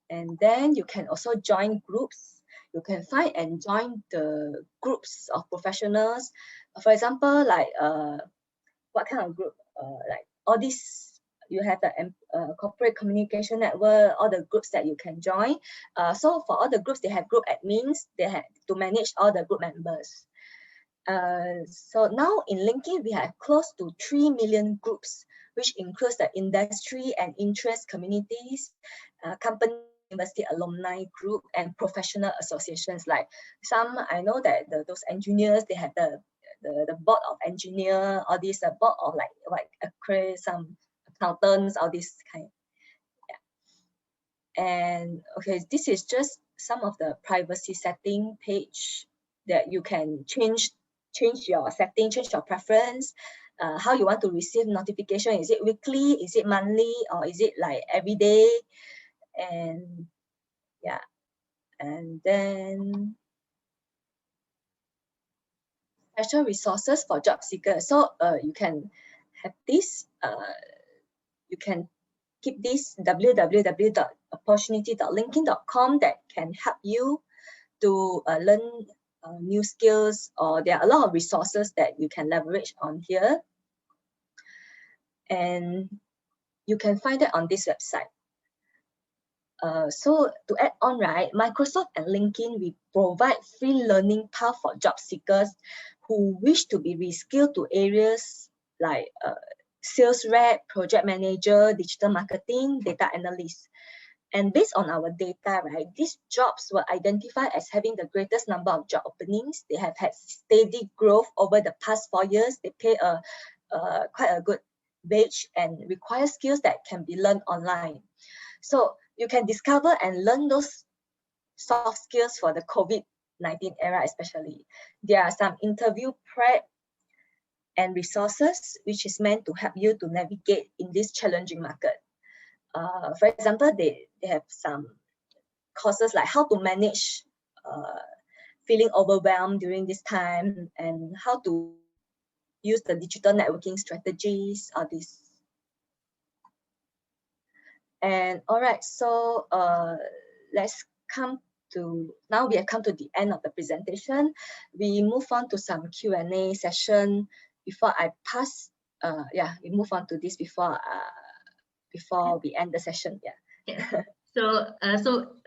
And then you can also join groups. You can find and join the groups of professionals. For example, like what kind of group? like all these. You have the corporate communication network, all the groups that you can join. So for all the groups, they have group admins. They have to manage all the group members. So now in LinkedIn, we have close to 3 million groups, which includes the industry and interest communities, company, university alumni group, and professional associations. Like some, I know that those engineers, they have the board of engineer, all these board of like some accountants, all this kind. Yeah. And okay, this is just some of the privacy setting page that you can change your setting, change your preference, how you want to receive notification. Is it weekly, is it monthly, or is it like every day? And yeah, and then special resources for job seekers. So you can have this, you can keep this www.opportunity.linkedin.com that can help you to learn new skills, or there are a lot of resources that you can leverage on here. And you can find it on this website. So to add on, right, Microsoft and LinkedIn, we provide free learning path for job seekers who wish to be reskilled to areas like sales rep, project manager, digital marketing, data analyst. And based on our data, right, these jobs were identified as having the greatest number of job openings. They have had steady growth over the past 4 years. They pay quite a good wage and require skills that can be learned online. So you can discover and learn those soft skills for the COVID-19 era especially. There are some interview prep and resources which is meant to help you to navigate in this challenging market. For example, they have some courses like how to manage feeling overwhelmed during this time, and how to use the digital networking strategies, all this. And all right, so let's come to, now we have come to the end of the presentation. We move on to some Q&A session before I pass. We move on to this before we end the session. Yeah. So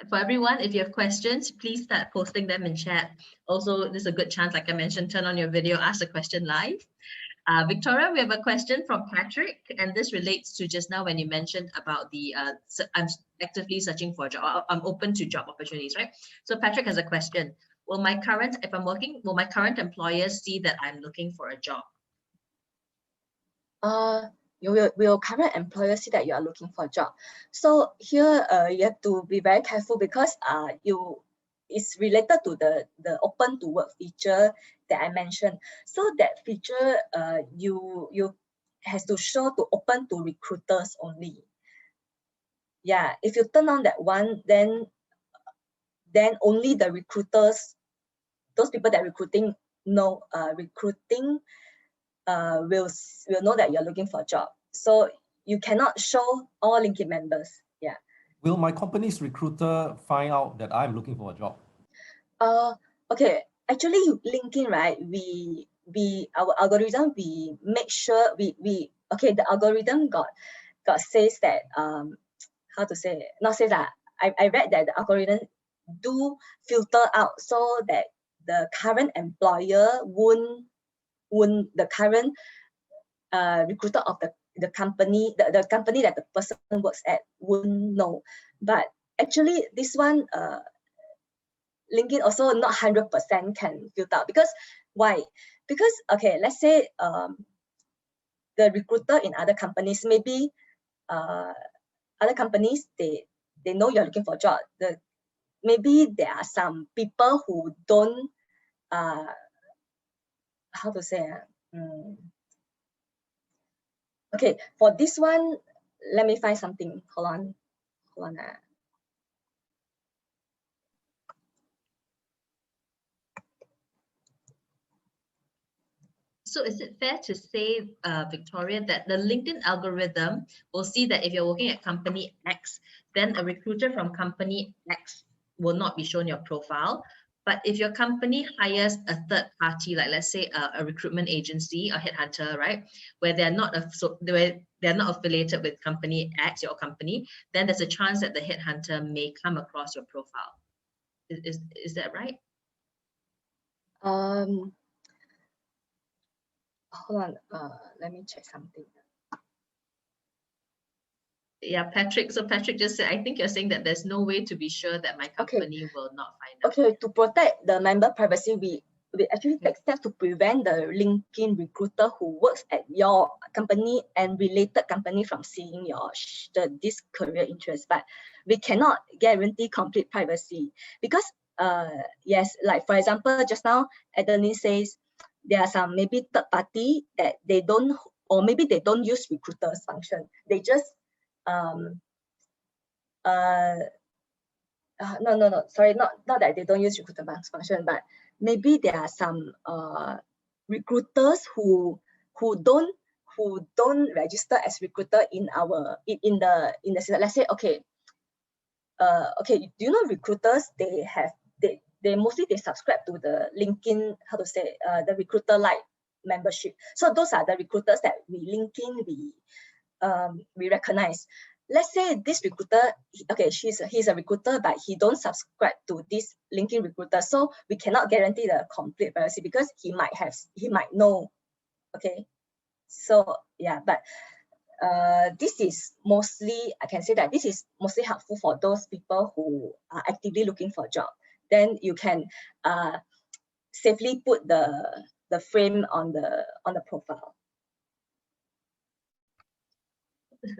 for everyone, if you have questions, please start posting them in chat. Also, this is a good chance, like I mentioned, turn on your video, ask a question live. Victoria, we have a question from Patrick, and this relates to just now when you mentioned about the I'm actively searching for a job. I'm open to job opportunities, right? So Patrick has a question. Will my current employer see that I'm looking for a job? Will current employer see that you are looking for a job? So here you have to be very careful, because it's related to the open to work feature that I mentioned. So that feature you has to show to open to recruiters only. Yeah, if you turn on that one, then only the recruiters, those people that recruiting will know that you're looking for a job. So you cannot show all LinkedIn members. Yeah. Will my company's recruiter find out that I'm looking for a job? Okay. Actually, LinkedIn, right? Our algorithm, we make sure the algorithm got says that how to say, not say that, I read that the algorithm do filter out so that the current employer won't the current recruiter of the company, the company that the person works at wouldn't know. But actually this one LinkedIn also not 100% can filter out. Because why? Because okay, let's say the recruiter in other companies, maybe other companies, they know you're looking for a job. Maybe there are some people who don't how to say okay, for this one, let me find something. Hold on. So is it fair to say, Victoria, that the LinkedIn algorithm will see that if you're working at company X, then a recruiter from company X will not be shown your profile, But if your company hires a third party, like let's say a recruitment agency, a headhunter, right, where they're not affiliated with company X, your company, then there's a chance that the headhunter may come across your profile. Is that right? Hold on. Let me check something. Yeah, Patrick. So Patrick just said, I think you're saying that there's no way to be sure that my company will not find out. Okay, to protect the member privacy, we actually take steps to prevent the LinkedIn recruiter who works at your company and related company from seeing your this career interest. But we cannot guarantee complete privacy because yes, like for example, just now Adeline says there are some maybe third party that they don't, or maybe they don't use recruiters function. They just no, sorry, not that they don't use recruiter function, but maybe there are some recruiters who don't register as recruiter in our in the system. Let's say okay, do you know recruiters, they mostly they subscribe to the LinkedIn, how to say, the recruiter like membership. So those are the recruiters that LinkedIn we recognize. Let's say this recruiter, okay, he's a recruiter, but he don't subscribe to this LinkedIn recruiter, so we cannot guarantee the complete privacy because he might know. Okay, so yeah, but this is mostly, I can say that this is mostly helpful for those people who are actively looking for a job. Then you can safely put the frame on the profile.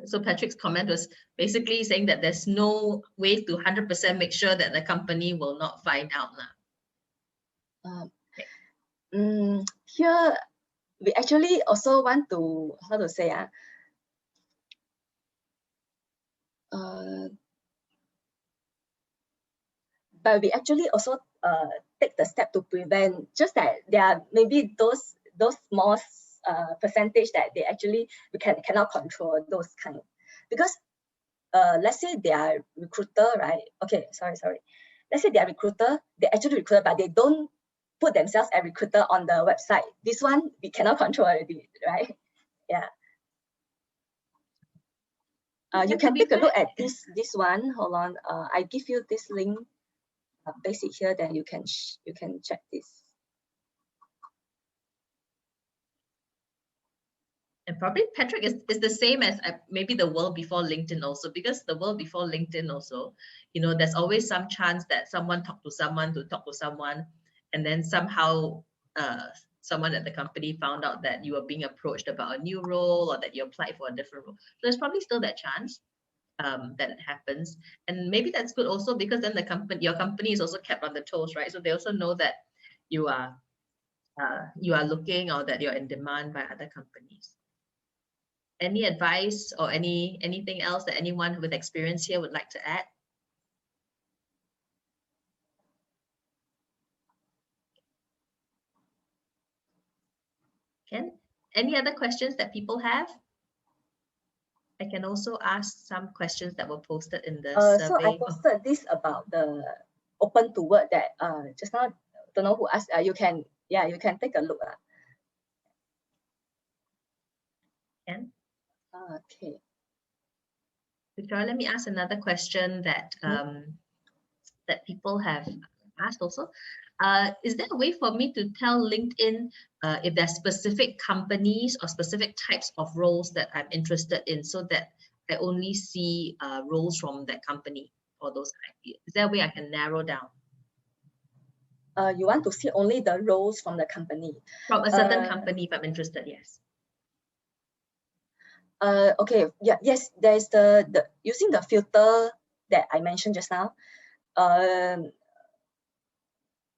So Patrick's comment was basically saying that there's no way to 100% make sure that the company will not find out. Here, we actually also want to, how to say, but we actually also take the step to prevent, just that there are maybe those small percentage that they actually cannot control, those kind. Because let's say they are recruiter, right? Okay, sorry. Let's say they are recruiter, they actually recruiter, but they don't put themselves as recruiter on the website. This one we cannot control already, right? Yeah. You can take a look at this one. Hold on. I give you this link. Basic here, then you can check this. And probably Patrick is the same as maybe the world before LinkedIn also, because the world before LinkedIn also, you know, there's always some chance that someone talk to someone, and then somehow someone at the company found out that you were being approached about a new role or that you applied for a different role. So there's probably still that chance that it happens. And maybe that's good also, because then your company is also kept on the toes, right? So they also know that you are looking, or that you're in demand by other companies. Any advice or anything else that anyone with experience here would like to add? Ken, any other questions that people have? I can also ask some questions that were posted in the survey. So I posted this about the open to work that just now, don't know who asked. You can take a look. Ken? Okay. Victoria, let me ask another question that that people have asked also. Is there a way for me to tell LinkedIn if there's specific companies or specific types of roles that I'm interested in, so that I only see roles from that company or those kind? Is there a way I can narrow down? You want to see only the roles from the company? From a certain company, if I'm interested, yes. Okay, yeah, yes, there's the using the filter that I mentioned just now.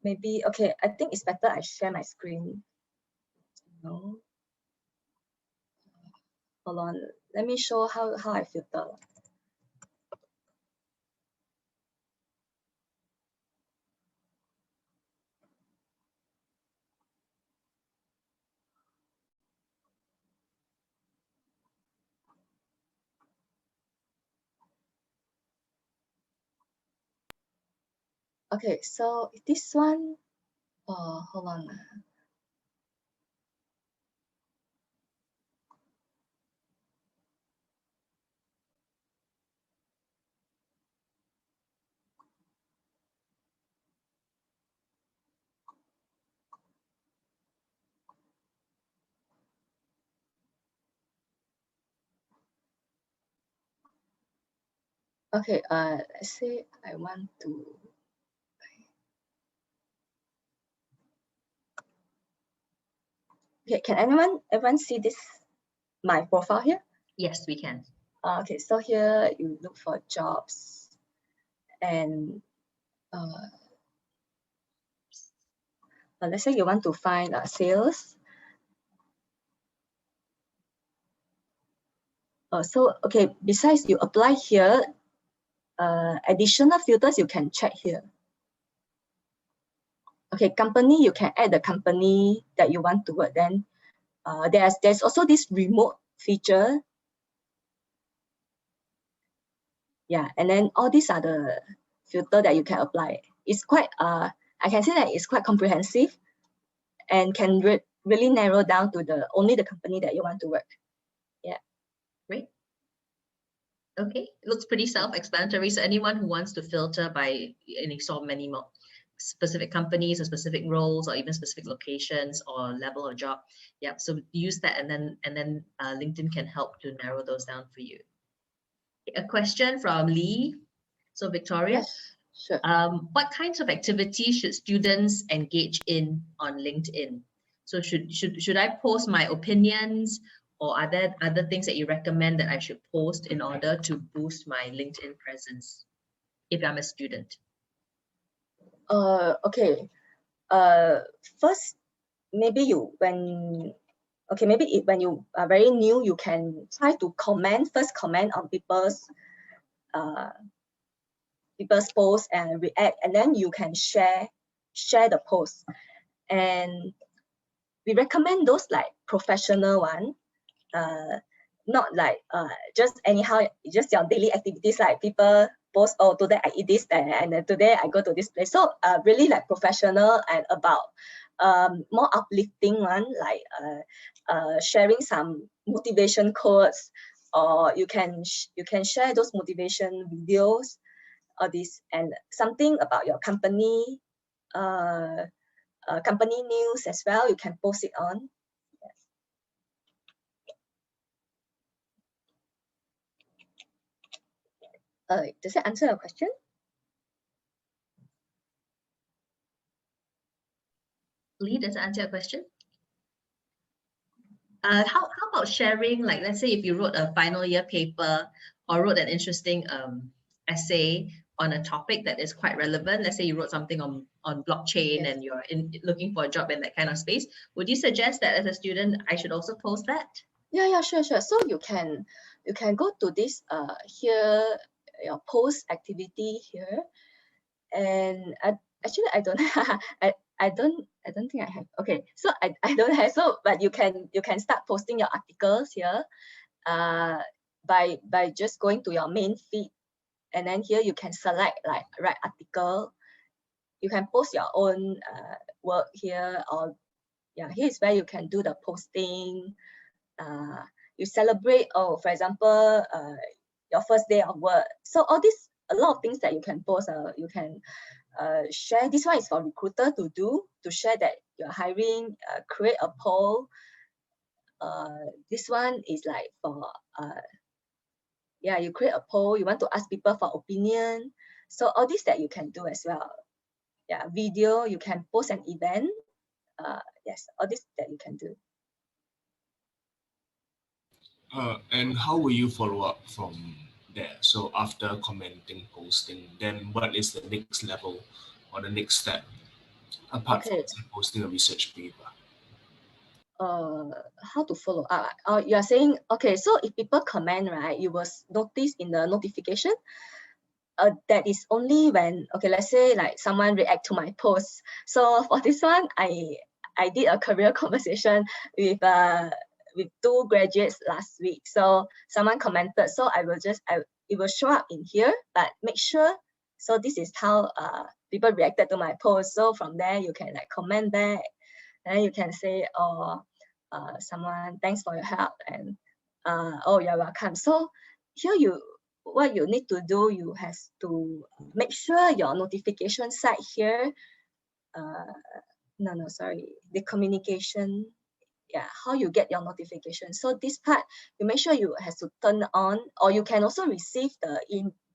Maybe, okay, I think it's better I share my screen. No. Hold on, let me show how I filter. Okay, so this one, hold on. Okay, let's say I want to. Okay, can everyone see this, my profile here? Yes, we can. Okay, so here you look for jobs and let's say you want to find sales. So, okay, besides you apply here, additional filters you can check here. Okay, company, you can add the company that you want to work. Then there's also this remote feature. Yeah, and then all these are the filter that you can apply. It's quite, I can say that it's quite comprehensive and can really narrow down to only the company that you want to work. Yeah. Great. Okay, it looks pretty self-explanatory. So anyone who wants to filter by any sort of many more specific companies or specific roles or even specific locations or level of job, yeah. So use that, and then LinkedIn can help to narrow those down for you. A question from Lee. So Victoria, Yes, sure. what kinds of activities should students engage in on LinkedIn? So should I post my opinions, or are there other things that you recommend that I should post in order to boost my LinkedIn presence if I'm a student? Okay. First, maybe when you are very new, you can try to first comment on people's posts and react, and then you can share the post. And we recommend those like professional one, not like just anyhow, just your daily activities, like people post, oh, today I eat this and then today I go to this place. So really like professional and about more uplifting one, like sharing some motivation quotes, or you can share those motivation videos, or this, and something about your company, company news as well. You can post it on. Does that answer your question? Lee, does that answer your question? How about sharing, like, let's say if you wrote a final year paper or wrote an interesting essay on a topic that is quite relevant. Let's say you wrote something on blockchain, Yes. and you're looking for a job in that kind of space. Would you suggest that as a student, I should also post that? Yeah, sure. So you can go to this here, your post activity here, and actually I don't I don't think I have. Okay, so I don't have. So but you can start posting your articles here, by just going to your main feed, and then here you can select like write article. You can post your own work here, or yeah, here is where you can do the posting. You celebrate, for example, your first day of work. So all this, a lot of things that you can post. You can share. This one is for recruiter to do, to share that you're hiring. Create a poll. This one is like for yeah, you create a poll. You want to ask people for opinion. So all this that you can do as well. Yeah, video. You can post an event. Yes, all this that you can do. And how will you follow up from there? So after commenting, posting, then what is the next level or the next step apart Okay. from posting a research paper? How to follow up? You are saying, okay, so if people comment, right, you will notice in the notification. That is only when, okay, let's say like someone react to my post. So for this one, I did a career conversation with two graduates last week. So someone commented, so it will show up in here, but make sure So this is how people reacted to my post. So from there, you can like comment back, and you can say, oh, someone, thanks for your help, and oh, you're welcome. So here what you need to do, you have to make sure your notification site here, the communication, how you get your notification. So this part, you make sure you have to turn on, or you can also receive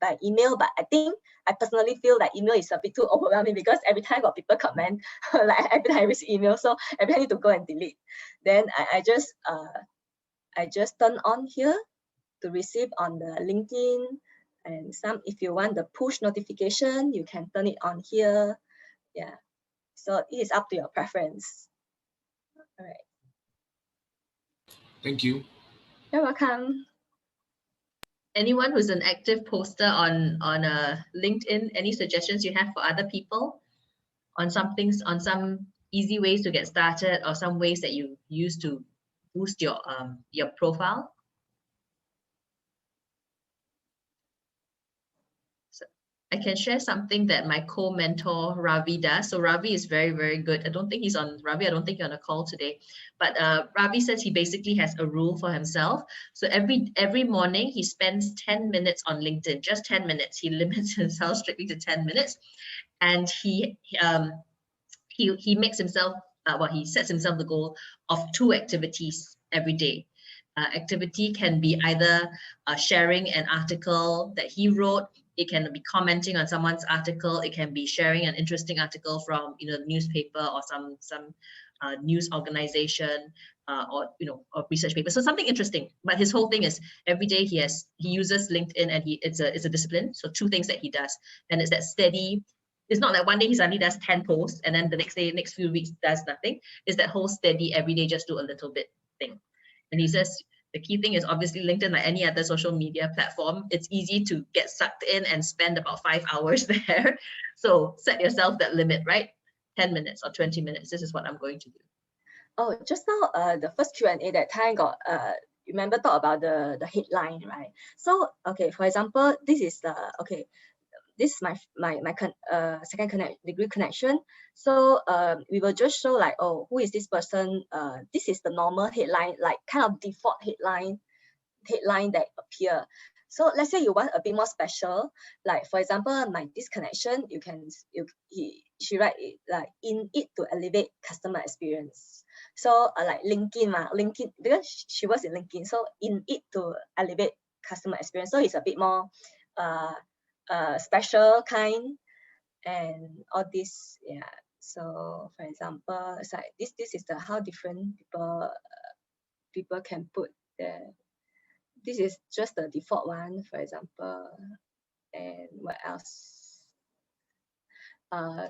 by email, but I think I personally feel that email is a bit too overwhelming because every time got people comment, like every time I receive email, so every time I need to go and delete. Then I just turn on here to receive on the LinkedIn, and if you want the push notification, you can turn it on here. Yeah, so it is up to your preference. All right. Thank you. You're welcome. Anyone who's an active poster on LinkedIn, any suggestions you have for other people on some easy ways to get started, or some ways that you use to boost your profile? So I can share something that my co-mentor Ravi does. So Ravi is very, very good. I don't think you're on a call today, but Ravi says he basically has a rule for himself. So every morning he spends 10 minutes on LinkedIn, just 10 minutes. He limits himself strictly to 10 minutes, and he makes himself, he sets himself the goal of 2 activities every day. Activity can be either sharing an article that he wrote. It can be commenting on someone's article. It can be sharing an interesting article from the newspaper or some news organization, or or research paper. So something interesting. But his whole thing is every day he uses LinkedIn, and it's a discipline. So 2 things that he does, and it's that steady. It's not like one day he suddenly does 10 posts and then the next few weeks does nothing. It's that whole steady every day, just do a little bit thing. And he says the key thing is obviously LinkedIn, like any other social media platform, it's easy to get sucked in and spend about 5 hours there. So set yourself that limit, right? 10 minutes or 20 minutes. This is what I'm going to do. Oh, just now, the first Q&A that time got, remember talk about the headline, right? So, okay, for example, this is this is my second degree connection. So we will just show like, oh, who is this person? This is the normal headline, like kind of default headline that appear. So let's say you want a bit more special, like for example, this connection, she write it like, in it to elevate customer experience. So like LinkedIn, because she was in LinkedIn, so in it to elevate customer experience. So it's a bit more special kind, and all this. Yeah, so for example, it's like this is how different people can put there. This is just the default one, for example. And what else?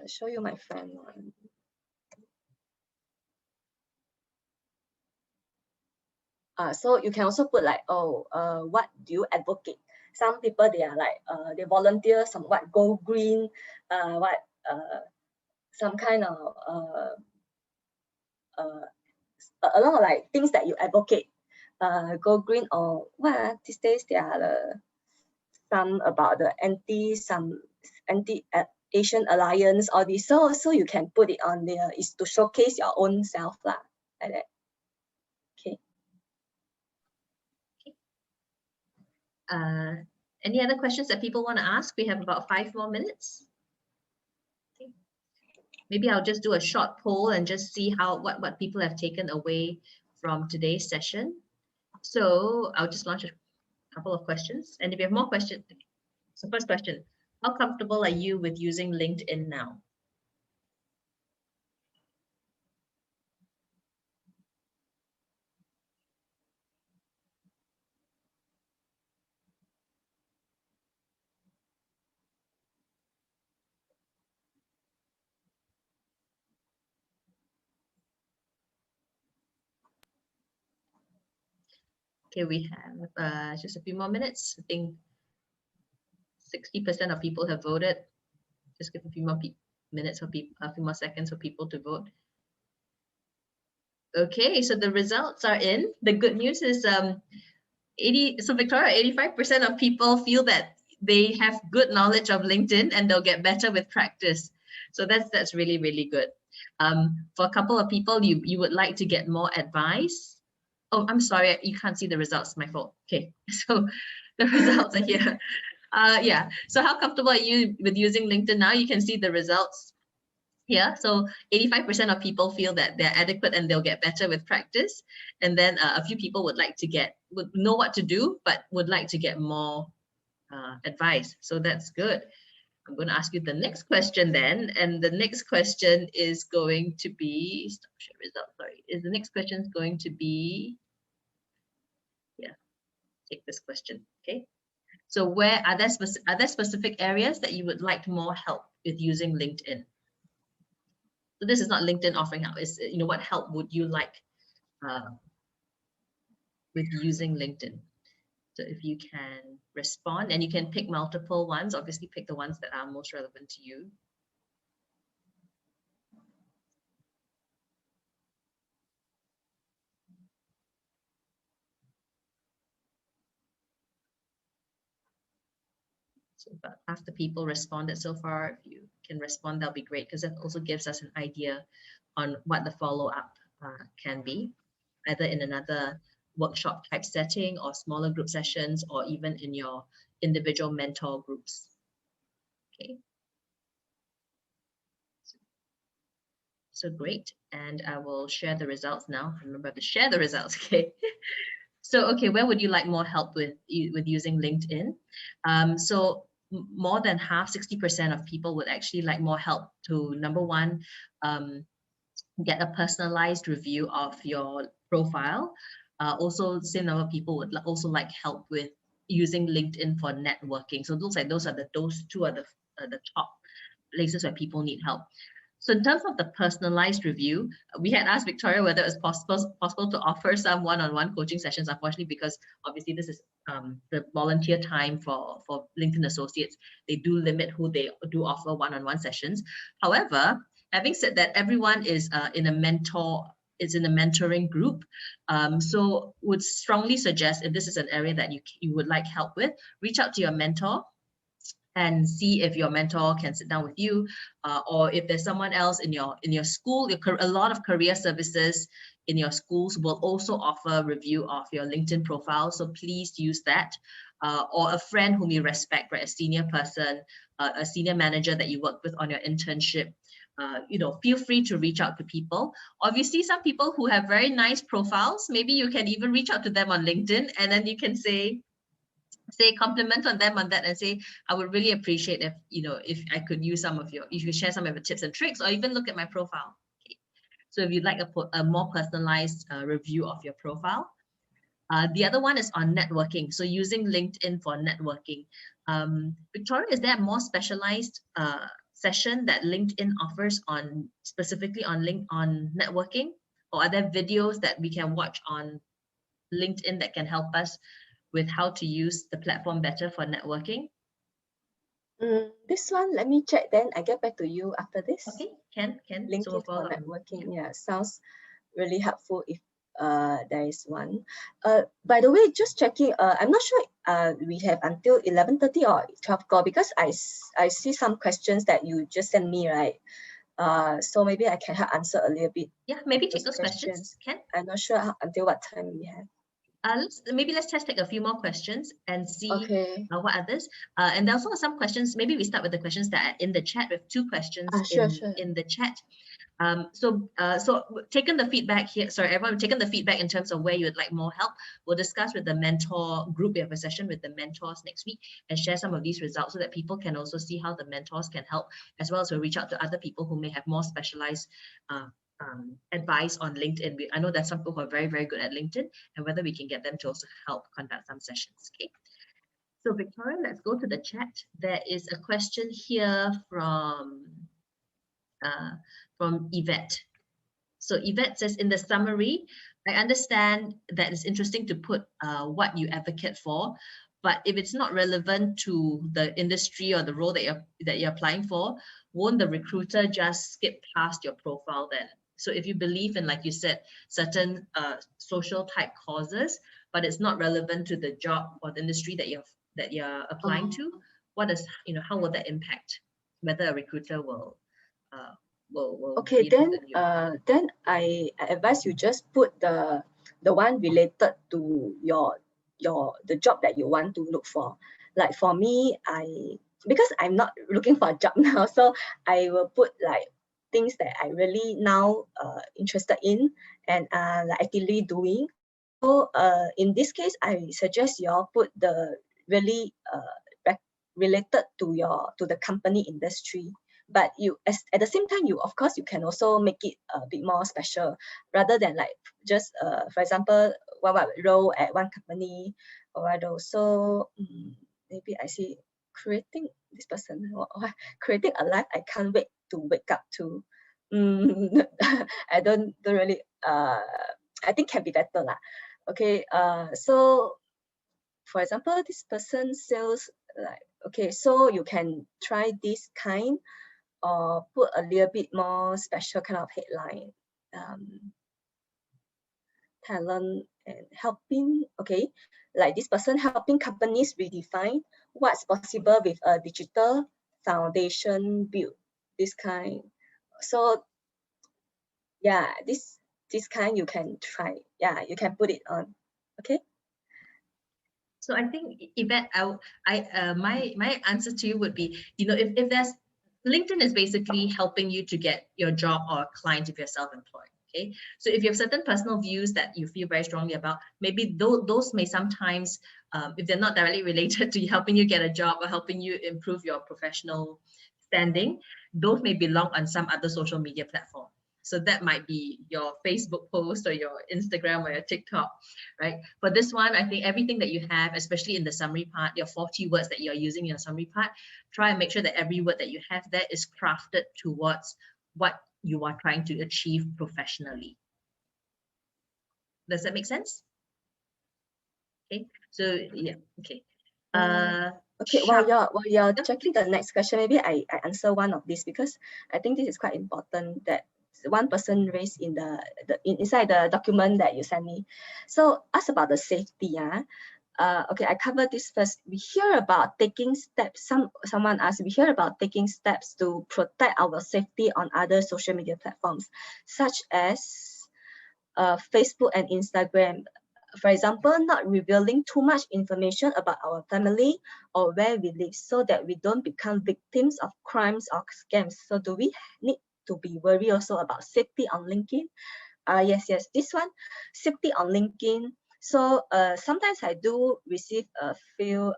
Show you my friend one. So you can also put like, oh, what do you advocate? Some people, they are like, they volunteer somewhat, go green, some kind of a lot of like things that you advocate, go green, or what these days there are some about the anti-Asian alliance, all this. So you can put it on there, is to showcase your own self lah, like that. Okay. Any other questions that people want to ask? We have about 5 more minutes. Okay. Maybe I'll just do a short poll and just see what people have taken away from today's session. So I'll just launch a couple of questions. And if you have more questions, so first question, how comfortable are you with using LinkedIn now? Okay, we have just a few more minutes. I think 60% of people have voted. Just give a few more minutes for people, a few more seconds for people to vote. Okay, so the results are in. The good news is, so Victoria, 85% of people feel that they have good knowledge of LinkedIn and they'll get better with practice. So that's really, really good. For a couple of people, you would like to get more advice. Oh, I'm sorry, you can't see the results, my fault. Okay, so the results are here. Yeah, so how comfortable are you with using LinkedIn now? You can see the results here. So 85% of people feel that they're adequate and they'll get better with practice. And then a few people would know what to do, but would like to get more advice. So that's good. I'm going to ask you the next question then. And the next question is going to be, stop share results, sorry. The next question is going to be, yeah, take this question, okay? So where are there specific areas that you would like more help with using LinkedIn? So this is not LinkedIn offering help. It's, what help would you like with using LinkedIn? So if you can respond, and you can pick multiple ones, obviously pick the ones that are most relevant to you. So about half the people responded so far. If you can respond, that'll be great, because that also gives us an idea on what the follow-up can be, either in another workshop type setting or smaller group sessions, or even in your individual mentor groups. Okay. So great. And I will share the results now. Remember to share the results, okay? So, okay, where would you like more help with using LinkedIn? So more than half, 60% of people would actually like more help to, number one, get a personalized review of your profile. Also, same number of people would also like help with using LinkedIn for networking. So it looks like those two are the top places where people need help. So in terms of the personalized review, we had asked Victoria whether it was possible to offer some one-on-one coaching sessions. Unfortunately, because obviously this is the volunteer time for LinkedIn associates, they do limit who they do offer one-on-one sessions. However, having said that, everyone is in a mentoring group. So would strongly suggest, if this is an area that you would like help with, reach out to your mentor and see if your mentor can sit down with you, or if there's someone else in your school. A lot of career services in your schools will also offer review of your LinkedIn profile, so please use that. Or a friend whom you respect, right? A senior person, a senior manager that you work with on your internship. Feel free to reach out to people. Obviously, some people who have very nice profiles, maybe you can even reach out to them on LinkedIn, and then you can say compliment on them on that and say, I would really appreciate if I could use you could share some of your tips and tricks, or even look at my profile. Okay. So if you'd like a more personalized review of your profile. The other one is on networking. So using LinkedIn for networking. Victoria, is there a more specialized session that LinkedIn offers specifically on networking? Or are there videos that we can watch on LinkedIn that can help us with how to use the platform better for networking? This one, let me check, then I get back to you after this. Okay, can. LinkedIn for networking, yeah, sounds really helpful if there is one. By the way, just checking, I'm not sure we have until 11:30 or 12 because I see some questions that you just sent me, right? So maybe I can answer a little bit. Yeah, maybe take those questions. Can? I'm not sure until what time we have. Let's just take a few more questions and see what others. And there also are some questions. Maybe we start with the questions that are in the chat. We have 2 questions in the chat. So taking the feedback here. Sorry, everyone, taking the feedback in terms of where you would like more help. We'll discuss with the mentor group. We have a session with the mentors next week and share some of these results so that people can also see how the mentors can help, as well as we'll reach out to other people who may have more specialized advice on LinkedIn. I know that some people who are very, very good at LinkedIn, and whether we can get them to also help conduct some sessions. Okay. So Victoria, let's go to the chat. There is a question here from Yvette. So Yvette says, in the summary, I understand that it's interesting to put what you advocate for, but if it's not relevant to the industry or the role that you're applying for, won't the recruiter just skip past your profile then? So if you believe in, like you said, certain social type causes, but it's not relevant to the job or the industry that you're applying to, what does, how will that impact whether a recruiter will Okay, be then interested in you? then I advise you just put the one related to the job that you want to look for. Like for me, because I'm not looking for a job now, so I will put like things that I really now interested in and like actively doing. So in this case, I suggest you all put the really related to the company industry. But at the same time, of course you can also make it a bit more special, rather than like just for example what role at one company or what role. So maybe I see creating this person or creating a life I can't wait to wake up to. I don't really I think can be better lah. Okay, so for example, this person sells like, okay, so you can try this kind or put a little bit more special kind of headline. Talent and helping, okay, like this person helping companies redefine what's possible with a digital foundation build, this kind. So yeah, this kind you can try. Yeah, you can put it on. Okay. So I think, Yvette, my answer to you would be, if there's LinkedIn is basically helping you to get your job or a client if you're self-employed. Okay, so if you have certain personal views that you feel very strongly about, maybe those may sometimes, if they're not directly related to helping you get a job or helping you improve your professional standing, those may belong on some other social media platform. So that might be your Facebook post or your Instagram or your TikTok, right? For this one, I think everything that you have, especially in the summary part, your 40 words that you're using in your summary part, try and make sure that every word that you have there is crafted towards what you are trying to achieve professionally. Does that make sense? Okay, so yeah, okay. Okay, while you're checking the next question, maybe I answer one of these, because I think this is quite important that one person raised in inside the document that you sent me. So ask about the safety. Okay, I covered this first. We hear about taking steps. Someone asked, we hear about taking steps to protect our safety on other social media platforms, such as Facebook and Instagram. For example, not revealing too much information about our family or where we live, so that we don't become victims of crimes or scams. So do we need to be worried also about safety on LinkedIn? Yes, this one, safety on LinkedIn. So sometimes I do receive a few,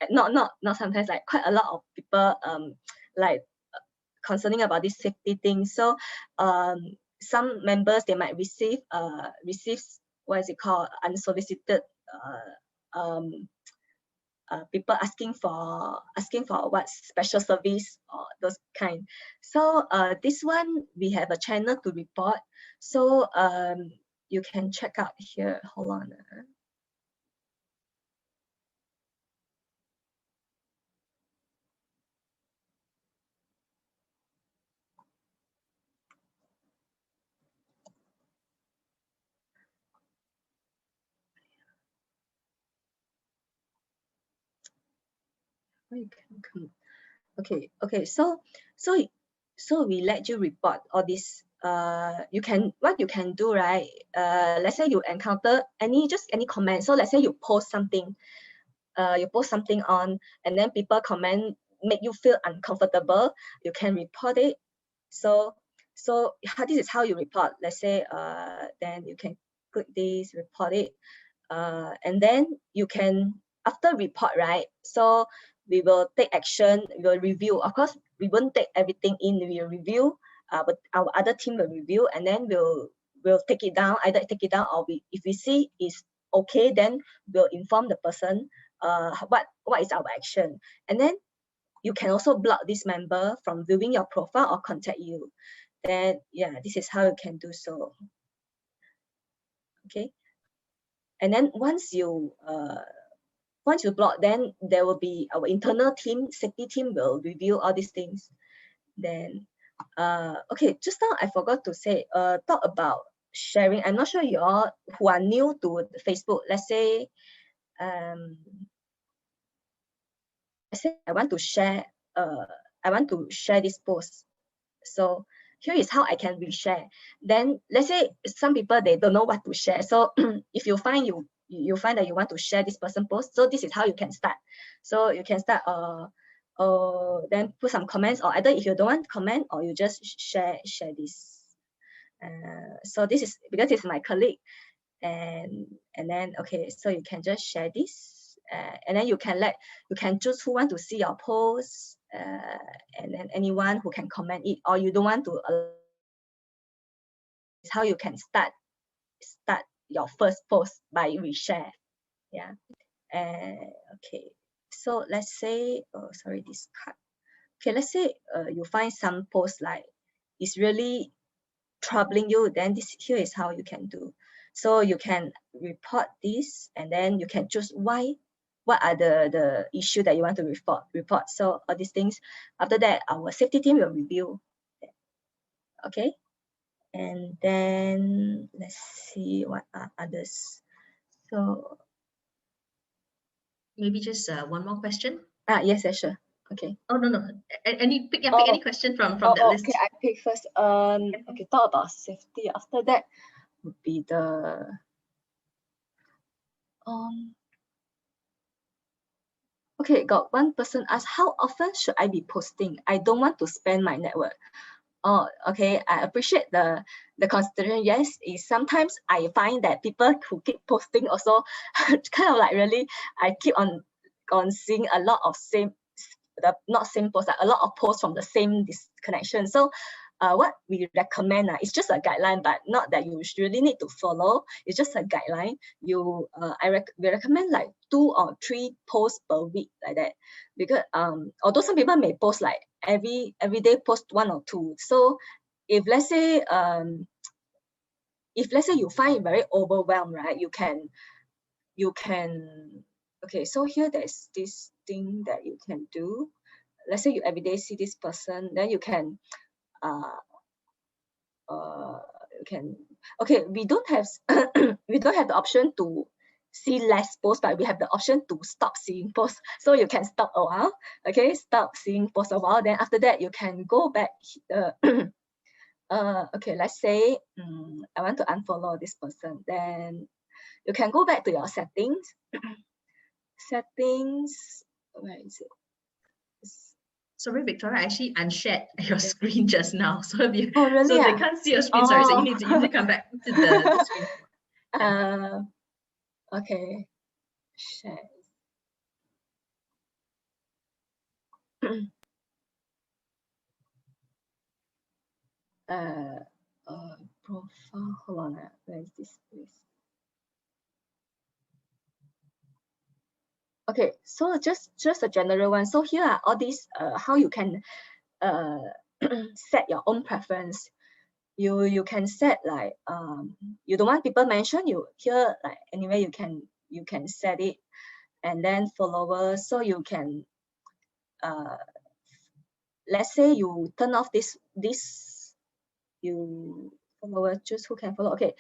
not sometimes, like quite a lot of people like concerning about this safety thing. So some members, they might receive what is it called, unsolicited people asking for what special service or those kind. So this one we have a channel to report. So you can check out here. Hold on. Okay. So we let you report all this. What you can do, right? Let's say you encounter any comment. So let's say you post something. On, and then people comment, make you feel uncomfortable. You can report it. So this is how you report. Let's say then you can click this, report it, and then you can, after report, right? So we will take action, we will review. Of course, we won't take everything in, we will review, but our other team will review, and then we'll take it down, either take it down, or if we see is okay, then we'll inform the person what is our action. And then you can also block this member from viewing your profile or contact you. Then yeah, this is how you can do so. Okay. And then once you block, then there will be our internal team, safety team, will review all these things. Then okay, just now I forgot to say, talk about sharing. I'm not sure you all who are new to Facebook, let's say say I want to share this post. So here is how I can reshare. Then let's say some people, they don't know what to share. So if you find that you want to share this person post, so this is how you can start. So you can start then put some comments, or either if you don't want to comment, or you just share this. So this is because it's my colleague, and then okay, so you can just share this, and then you can choose who want to see your post, and then anyone who can comment it, or you don't want to. It's how you can start your first post by reshare. Yeah. Okay, so let's say, oh sorry, this card. Okay, let's say you find some post like it's really troubling you, then this here is how you can do. So you can report this, and then you can choose what are the issue that you want to report. So all these things, after that our safety team will review. Okay, and then let's see what are others. So maybe just one more question. Yes, sure. Okay. Oh no. Pick any question from that list. Okay, I pick first. Okay, talk about safety. After that would be the okay, got one person asked, how often should I be posting? I don't want to spend my network. Oh, okay, I appreciate the consideration. Yes, is sometimes I find that people who keep posting also kind of like really, I keep on seeing a lot of not same posts, like a lot of posts from the same disconnection. So what we recommend is just a guideline, but not that you really need to follow. It's just a guideline. We recommend like 2 or 3 posts per week, like that, because although some people may post like every day post 1 or 2. So if let's say you find it very overwhelmed, right, you can okay, so here there's this thing that you can do. Let's say you every day see this person, then you can okay, we don't have the option to see less posts, but we have the option to stop seeing posts. So you can stop a while, okay, stop seeing posts a while, then after that you can go back. Okay, let's say I want to unfollow this person, then you can go back to your settings. Settings, where is it? Sorry, Victoria, I actually unshared your screen just now. So if you, really, so they can't see your screen. Sorry, so you need to come back to the screen. Okay, share. Profile. Hold on. Where is this place? Okay, so just a general one. So here are all these how you can set your own preference. You can set like you don't want people mention you here, like anyway you can set it, and then followers. So you can let's say you turn off this you follower, choose who can follow. Okay,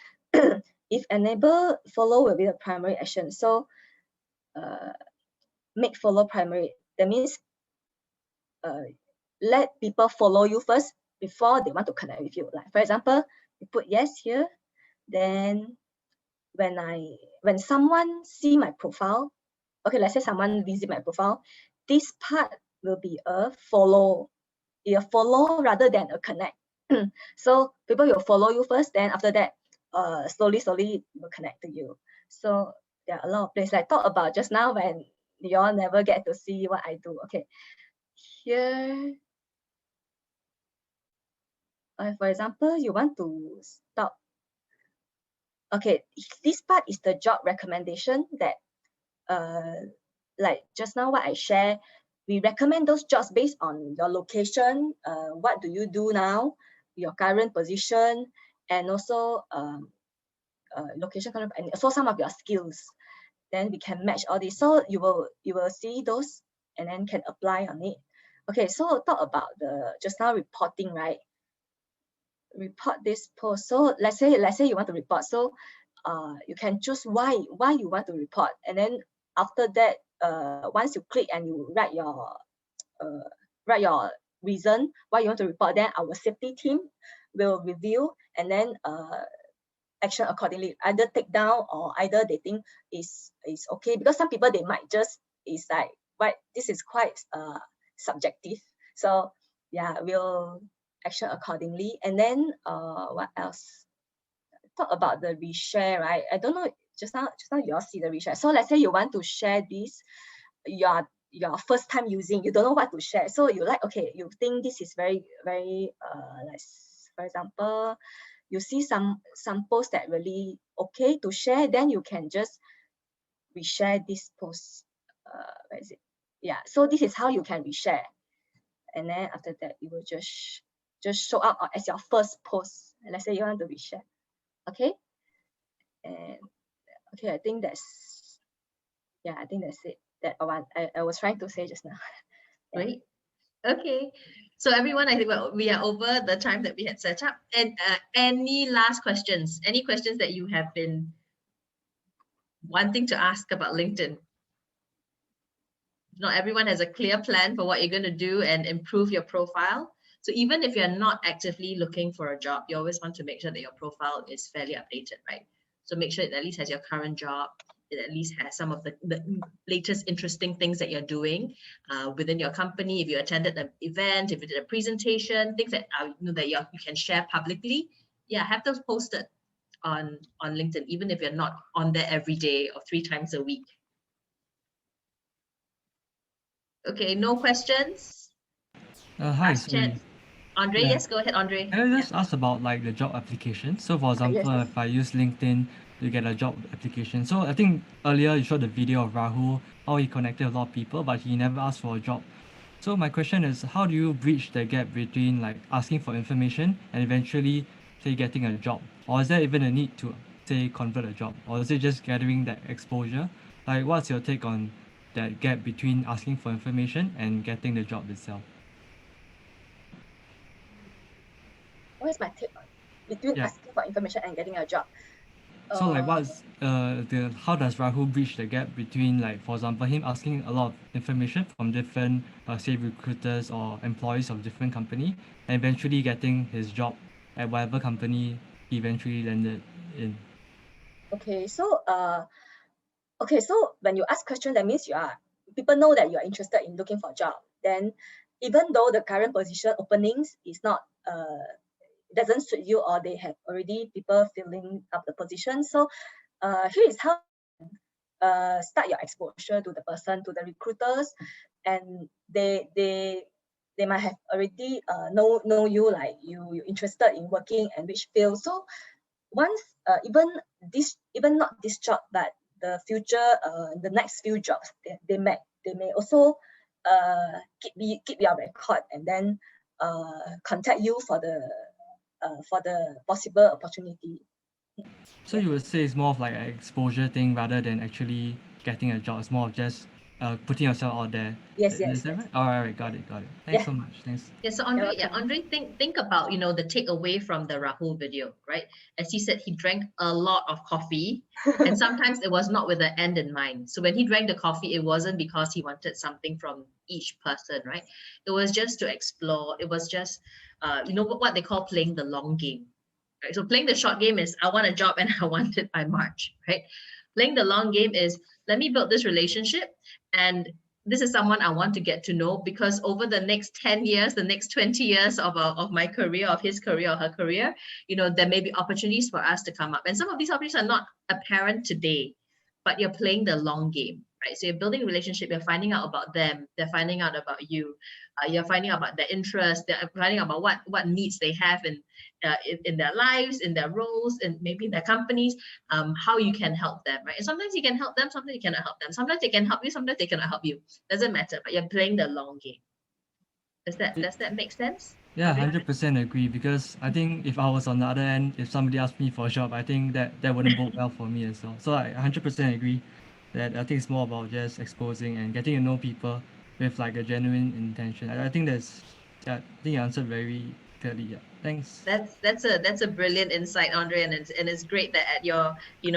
if enable follow will be the primary action. So make follow primary. That means let people follow you first before they want to connect with you. Like for example, you put yes here, then when someone see my profile, okay, let's say someone visit my profile, this part will be a follow rather than a connect. So people will follow you first, then after that slowly will connect to you. So there are a lot of places, like talk about just now when you all never get to see what I do. Okay, here for example, you want to stop. Okay, this part is the job recommendation that like just now what I share, we recommend those jobs based on your location, what do you do now, your current position, and also location kind of, and also some of your skills. Then we can match all these. So you will see those and then can apply on it. Okay, so talk about the just now reporting, right? Report this post. So let's say you want to report. So you can choose why you want to report, and then after that once you click and you write your reason why you want to report, then our safety team will review and then action accordingly, either take down or either they think is okay, because some people they might just is like, right, this is quite subjective. So yeah, we'll action accordingly. And then what else? Talk about the reshare, right? I don't know, just now you all see the reshare. So let's say you want to share this, your first time using, you don't know what to share. So you like, okay, you think this is very, very like, for example, you see some posts that really okay to share, then you can just reshare this post. Where is it? Yeah, so this is how you can reshare. And then after that, it will just show up as your first post. Let's say you want to reshare. Okay. And okay, I think that's it. That I was trying to say just now. Yeah. Great. Okay. So everyone, I think we are over the time that we had set up. And any last questions? Any questions that you have been wanting to ask about LinkedIn? Not everyone has a clear plan for what you're going to do and improve your profile. So even if you're not actively looking for a job, you always want to make sure that your profile is fairly updated, right? So make sure it at least has your current job. It at least has some of the latest interesting things that you're doing within your company. If you attended an event, if you did a presentation, things that that you can share publicly, yeah, have those posted on LinkedIn, even if you're not on there every day or 3 times a week. Okay, no questions? Hi, sorry. Andre, Yeah. yes, go ahead, Andre. Can I just ask about like the job application? So for example, Yes. if I use LinkedIn to get a job application. So I think earlier you showed the video of Rahul, how he connected a lot of people, but he never asked for a job. So my question is, how do you bridge the gap between like asking for information and eventually, say, getting a job? Or is there even a need to, say, convert a job? Or is it just gathering that exposure? Like, what's your take on that gap between asking for information and getting the job itself? What is my take on between asking for information and getting a job? So like what's how does Rahul bridge the gap between, like, for example, him asking a lot of information from different say recruiters or employees of different company and eventually getting his job at whatever company he eventually landed in? Okay, so when you ask question, that means people know that you are interested in looking for a job. Then even though the current position openings is not doesn't suit you, or they have already people filling up the position, so here is how start your exposure to the person, to the recruiters, and they might have already know you, like you're interested in working and which field. So once even not this job, but the future the next few jobs, they may also keep your record and then contact you for the possible opportunity. So you would say it's more of like an exposure thing rather than actually getting a job. It's more of just putting yourself out there. Yes. Is that right? All right, got it. Thanks so much. Thanks. Yeah, so Andre, think about the takeaway from the Rahul video, right? As he said, he drank a lot of coffee, and sometimes it was not with an end in mind. So when he drank the coffee, it wasn't because he wanted something from each person, right? It was just to explore. It was just what they call playing the long game. Right? So playing the short game is, I want a job and I want it by March, right? Playing the long game is, let me build this relationship, and this is someone I want to get to know, because over the next 10 years, the next 20 years of my career, of his career or her career, there may be opportunities for us to come up. And some of these opportunities are not apparent today, but you're playing the long game, right? So you're building a relationship, you're finding out about them, they're finding out about you, you're finding out about their interests, they're finding out about what needs they have in their lives, in their roles, and maybe in their companies, how you can help them, right? And sometimes you can help them, sometimes you cannot help them. Sometimes they can help you, sometimes they cannot help you. Doesn't matter, but you're playing the long game. Does that make sense? Yeah, 100% agree, because I think if I was on the other end, if somebody asked me for a job, I think that wouldn't bode well for me as well. So I 100% agree that I think it's more about just exposing and getting to know people with like a genuine intention. I think I think you answered very clearly. Yeah, thanks. That's a brilliant insight, Andre, and it's great that at your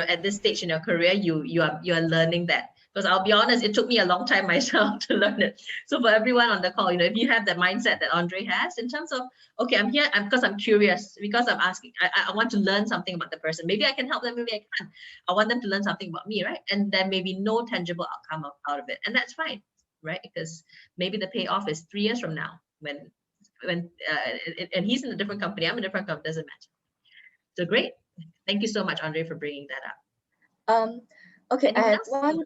at this stage in your career you are learning that Because I'll be honest, it took me a long time myself to learn it. So for everyone on the call, if you have the mindset that Andre has in terms of, okay, I'm here because I'm curious, because I'm asking, I want to learn something about the person. Maybe I can help them, maybe I can't. I want them to learn something about me, right? And there may be no tangible outcome out of it. And that's fine, right? Because maybe the payoff is 3 years from now when and he's in a different company, I'm in a different company, doesn't matter. So great. Thank you so much, Andre, for bringing that up. Okay, Anyone I have else?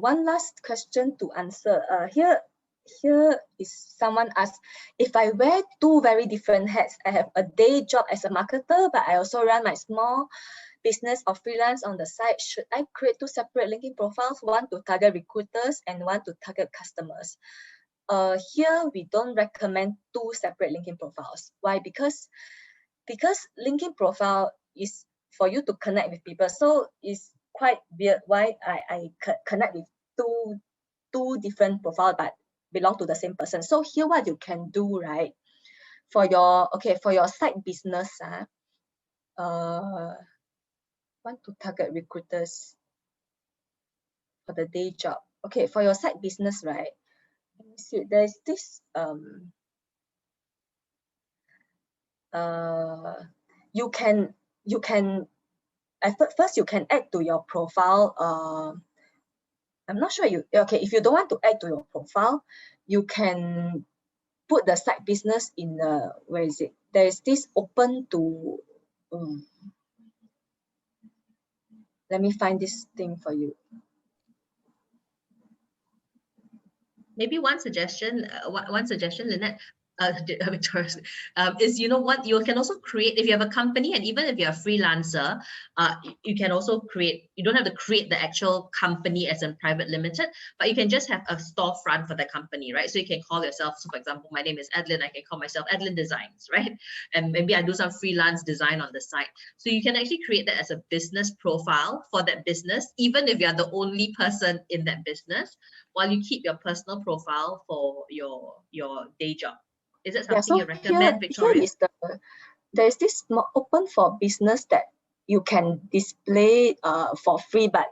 one last question to answer. Here is someone asked, if I wear two very different hats, I have a day job as a marketer, but I also run my small business or freelance on the side. Should I create two separate LinkedIn profiles, one to target recruiters and one to target customers? Here we don't recommend two separate LinkedIn profiles. Why? Because LinkedIn profile is for you to connect with people. So it's quite weird why I connect with two different profiles but belong to the same person. So here what you can do, right? For your side business, want to target recruiters for the day job. Okay, for your side business, right? Let me see. There's this you can first you can add to your profile. I'm not sure if you don't want to add to your profile, you can put the side business in the, where is it? There is this open to, let me find this thing for you. Maybe one suggestion, Lynette, Victoria, is, what you can also create, if you have a company and even if you're a freelancer, you can also create, you don't have to create the actual company as in private limited, but you can just have a storefront for the company, right? So you can call yourself, so for example, my name is Edlin, I can call myself Edlin Designs, right? And maybe I do some freelance design on the side. So you can actually create that as a business profile for that business, even if you're the only person in that business, while you keep your personal profile for your day job. Is that something you recommend, Victoria? There is this open for business that you can display for free, but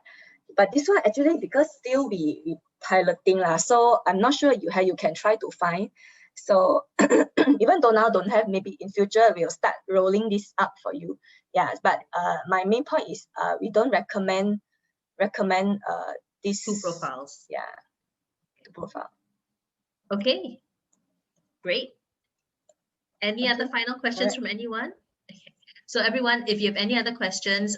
this one actually, because still we piloting so I'm not sure how you can try to find. So even though now don't have, maybe in future we'll start rolling this up for you. Yeah, but my main point is we don't recommend these two profiles. Yeah, two profile. Okay, great. Any other final questions from anyone? Okay. So everyone, if you have any other questions,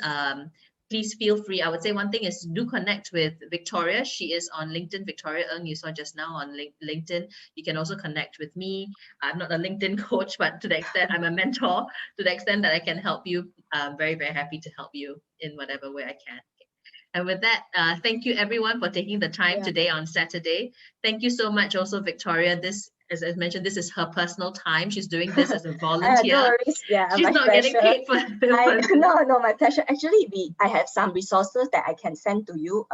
please feel free. I would say one thing is do connect with Victoria. She is on LinkedIn, Victoria Ng, you saw just now on LinkedIn. You can also connect with me. I'm not a LinkedIn coach, but to the extent I'm a mentor, to the extent that I can help you, I'm very, very happy to help you in whatever way I can. And with that, thank you everyone for taking the time today on Saturday. Thank you so much also, Victoria. This, as I mentioned, this is her personal time. She's doing this as a volunteer. No worries. Yeah, she's not getting paid for No, my pleasure. Actually, I have some resources that I can send to you.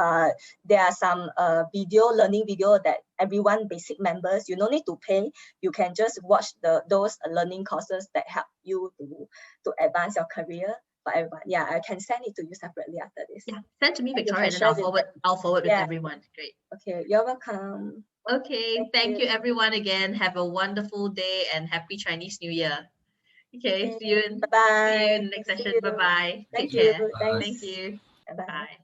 There are some learning video that everyone, basic members, you don't need to pay. You can just watch those learning courses that help you to advance your career. For everyone, yeah, I can send it to you separately after this. Yeah, send to me, Victoria, and I'll forward with everyone. Great. Okay, you're welcome. Okay, thank you everyone again. Have a wonderful day and happy Chinese New Year. Okay, see you in, bye-bye. See you in the next session. Bye-bye. Take care. Thank you. Bye. Bye.